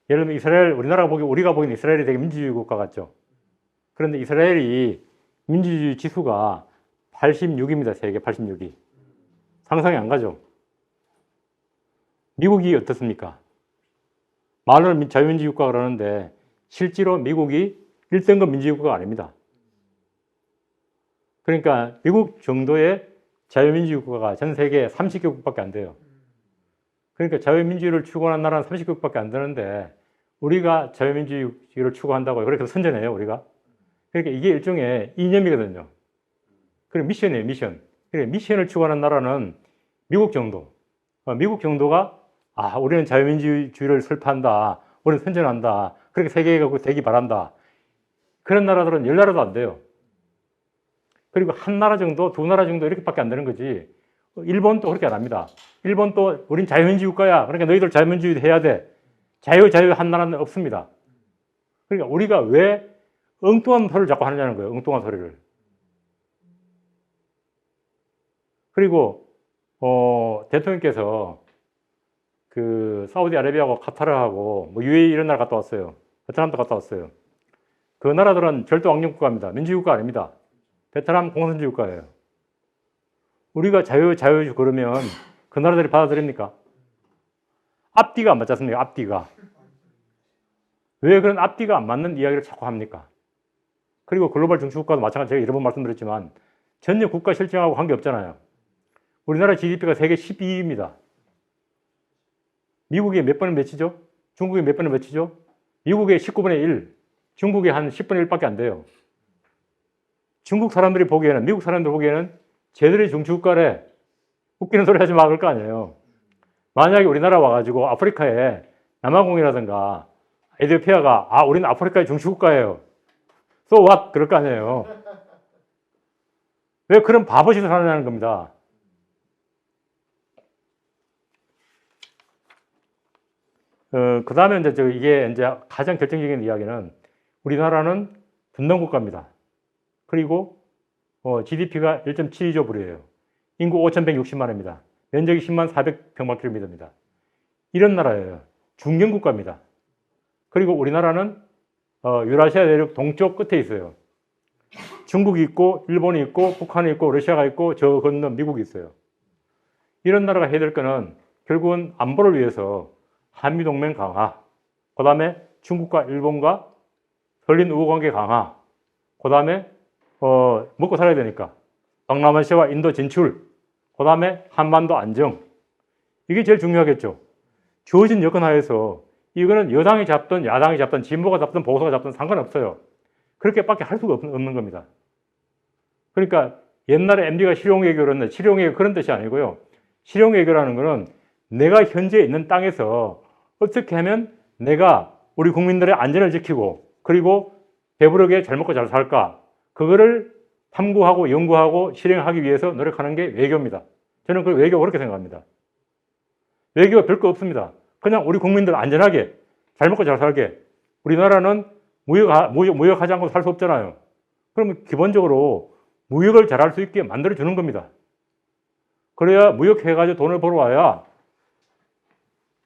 A: 예를 들면 이스라엘, 우리가 보기엔 이스라엘이 되게 민주주의 국가 같죠. 그런데 이스라엘이 민주주의 지수가 86입니다. 세계 86이. 상상이 안 가죠. 미국이 어떻습니까? 말로는 자유민주주의 국가 그러는데 실제로 미국이 1등급 민주주의 국가가 아닙니다. 그러니까 미국 정도의 자유민주주의 국가가 전 세계 30개국밖에 안 돼요. 그러니까 자유민주주의를 추구하는 나라는 30개국밖에 안 되는데 우리가 자유민주주의를 추구한다고 그렇게 선전해요, 우리가. 그러니까 이게 일종의 이념이거든요. 그리고 미션이에요, 미션. 그러니까 미션을 추구하는 나라는 미국 정도. 미국 정도가 우리는 자유민주주의를 설파한다. 우리는 선전한다. 그렇게 세계가 되기 바란다. 그런 나라들은 10나라도 안 돼요. 그리고 한 나라 정도, 두 나라 정도 이렇게밖에 안 되는 거지. 일본도 그렇게 안 합니다. 일본도 우린 자유민주주의 국가야. 그러니까 너희들 자유민주주의 해야 돼. 자유 한 나라는 없습니다. 그러니까 우리가 왜 엉뚱한 소리를 자꾸 하느냐는 거예요. 엉뚱한 소리를. 그리고 대통령께서 사우디아라비아하고 카타르하고 UAE 이런 나라 갔다 왔어요. 베트남도 갔다 왔어요. 그 나라들은 절대 왕정 국가입니다. 민주주의 국가 아닙니다. 베트남 공산주의 국가예요. 우리가 자유 그러면 그 나라들이 받아들입니까? 앞뒤가 안 맞지 않습니까? 앞뒤가. 왜 그런 앞뒤가 안 맞는 이야기를 자꾸 합니까? 그리고 글로벌 중추국가도 마찬가지. 제가 여러 번 말씀드렸지만 전혀 국가 실정하고 관계없잖아요. 우리나라 GDP가 세계 12위입니다. 미국이 몇 번을 몇이죠? 중국이 몇 번을 몇이죠? 미국의 19분의 1, 중국의 한 10분의 1밖에 안 돼요. 중국 사람들이 보기에는, 미국 사람들 보기에는 쟤들이 중추국가래. 웃기는 소리 하지 마 그럴 거 아니에요. 만약에 우리나라 와가지고 아프리카에 남아공이라든가 에티오피아가 우리는 아프리카의 중추국가예요. So what? 그럴 거 아니에요. 왜 그런 바보짓을 하느냐는 겁니다. 그 다음에 이게 가장 결정적인 이야기는 우리나라는 분단국가입니다. 그리고 GDP가 1.72조 불이에요. 인구 5,160만입니다. 면적이 10만 400평방킬로미터입니다. 이런 나라예요. 중견국가입니다. 그리고 우리나라는 유라시아 대륙 동쪽 끝에 있어요. 중국이 있고 일본이 있고 북한이 있고 러시아가 있고 저 건너 미국이 있어요. 이런 나라가 해야 될 거는 결국은 안보를 위해서 한미동맹 강화, 그 다음에 중국과 일본과 설린 우호관계 강화, 그 다음에 먹고 살아야 되니까 동남아시아와 인도 진출, 그 다음에 한반도 안정. 이게 제일 중요하겠죠. 주어진 여건 하에서 이거는 여당이 잡든 야당이 잡든 진보가 잡든 보수가 잡든 상관없어요. 그렇게밖에 할 수가 없는 겁니다. 그러니까 옛날에 MB가 실용외교를 했는데 실용외교 그런 뜻이 아니고요. 실용외교라는 거는 내가 현재 있는 땅에서 어떻게 하면 내가 우리 국민들의 안전을 지키고 그리고 배부르게 잘 먹고 잘 살까? 그거를 탐구하고 연구하고 실행하기 위해서 노력하는 게 외교입니다. 저는 그 외교가 그렇게 생각합니다. 외교가 별거 없습니다. 그냥 우리 국민들 안전하게 잘 먹고 잘 살게. 우리나라는 무역하지 않고 살 수 없잖아요. 그러면 기본적으로 무역을 잘할 수 있게 만들어주는 겁니다. 그래야 무역해가지고 돈을 벌어와야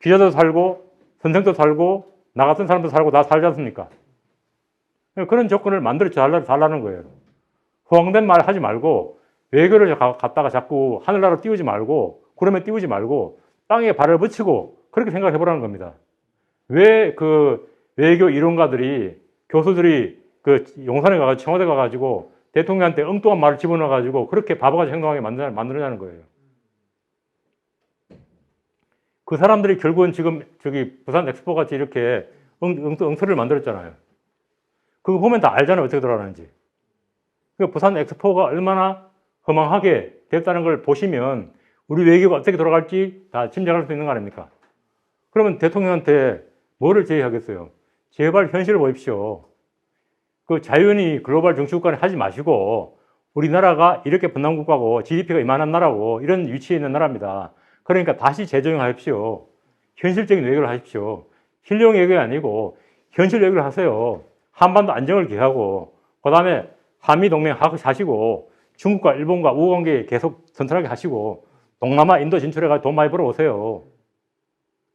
A: 기자도 살고 선생도 살고 나 같은 사람도 살고 다 살지 않습니까? 그런 조건을 만들어 달라는 거예요. 허황된 말 하지 말고 외교를 갖다가 자꾸 하늘나라로 띄우지 말고 구름에 띄우지 말고 땅에 발을 붙이고 그렇게 생각해 보라는 겁니다. 왜 그 외교 이론가들이 교수들이 그 용산에 가서 청와대 가가지고 대통령한테 엉뚱한 말을 집어넣어가지고 그렇게 바보같이 행동하게 만들어내는 거예요. 그 사람들이 결국은 지금 저기 부산 엑스포 같이 이렇게 엉터리를 만들었잖아요. 그거 보면 다 알잖아요. 어떻게 돌아가는지. 그 부산 엑스포가 얼마나 허망하게 됐다는 걸 보시면 우리 외교가 어떻게 돌아갈지 다 짐작할 수 있는 거 아닙니까? 그러면 대통령한테 뭐를 제의하겠어요? 제발 현실을 보십시오. 그 자연히 글로벌 정치국간에 하지 마시고 우리나라가 이렇게 분단국가고 GDP가 이만한 나라고 이런 위치에 있는 나라입니다. 그러니까 다시 재정하십시오. 현실적인 외교를 하십시오. 실용 외교가 아니고 현실 외교를 하세요. 한반도 안정을 기하고 그 다음에 한미동맹 하시고 중국과 일본과 우호관계 계속 튼튼하게 하시고 동남아 인도 진출해가지고 돈 많이 벌어오세요.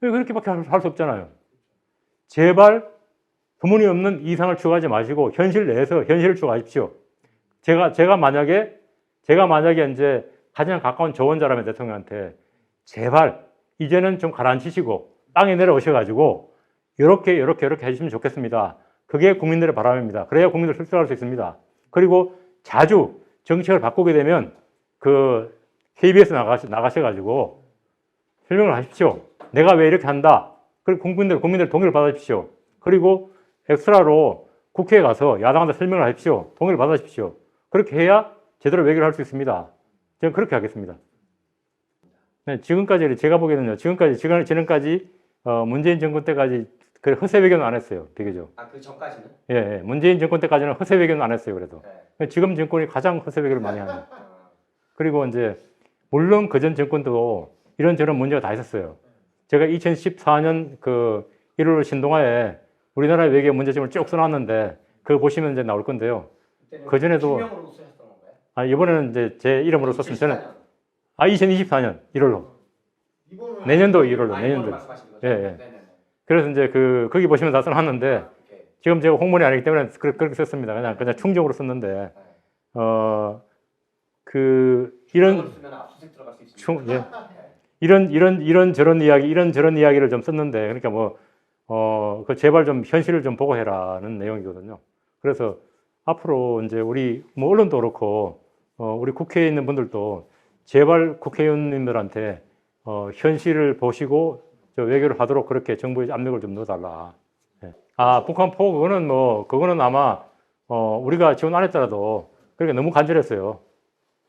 A: 왜 그렇게밖에 할 수 없잖아요. 제발 터무니없는 이상을 추구하지 마시고 현실 내에서 현실을 추구하십시오. 제가 만약에 이제 가장 가까운 조언자라면 대통령한테 제발 이제는 좀 가라앉히시고 땅에 내려오셔가지고 이렇게 해주시면 좋겠습니다. 그게 국민들의 바람입니다. 그래야 국민들 설득할 수 있습니다. 그리고 자주 정책을 바꾸게 되면 그 KBS 나가셔가지고 설명을 하십시오. 내가 왜 이렇게 한다. 그리고 국민들 동의를 받아주십시오. 그리고 엑스트라로 국회에 가서 야당한테 설명을 하십시오. 동의를 받아주십시오. 그렇게 해야 제대로 외교를 할 수 있습니다. 저는 그렇게 하겠습니다. 네, 지금까지 제가 보기에는요. 지금까지 문재인 정권 때까지 그 허세 외교는 안 했어요. 비교적.
C: 아, 그 전까지는?
A: 예, 문재인 정권 때까지는 허세 외교는 안 했어요. 그래도
C: 네.
A: 지금 정권이 가장 허세 외교를 많이 하네요. 그리고 이제 물론 그전 정권도 이런저런 문제가 다 있었어요. 제가 2014년 그 1월 신동아에 우리나라 외교 문제점을 쭉 써놨는데 그거 보시면 이제 나올 건데요. 그 전에도
C: 실명으로 쓰셨던 건가요?
A: 아 이번에는 이제 제 이름으로 썼으면 저는 2024년 1월로
F: 이거는
A: 내년도 1월로
C: 이걸
A: 내년도
C: 말씀하시는 거죠?
A: 예.
C: 네네네.
A: 그래서 이제 거기 보시면 다 써놨는데
C: 오케이.
A: 지금 제가 홍문이 아니기 때문에 그렇게 썼습니다. 그냥 충정으로 썼는데 이런
C: 쓰면 압수수색 들어갈 수 있습니다.
A: 예. 이런 저런 이야기를 좀 썼는데 그러니까 그 제발 좀 현실을 좀 보고 해라는 내용이거든요. 그래서 앞으로 이제 우리 언론도 그렇고 우리 국회에 있는 분들도 제발 국회의원님들한테 현실을 보시고 저 외교를 하도록 그렇게 정부의 압력을 좀 넣어달라. 예. 북한포 그거는 아마 우리가 지원 안 했더라도 그렇게 너무 간절했어요.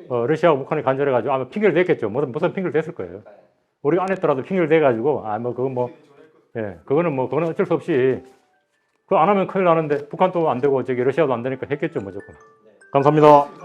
A: 러시아와 북한이 간절해가지고 아마 핑계를 댔겠죠. 무슨 핑계를 댔을 거예요. 우리가 안 했더라도 핑계를 대가지고 그거는 어쩔 수 없이 그거 안 하면 큰일 나는데 북한도 안 되고 러시아도 안 되니까 했겠죠 무조건. 감사합니다.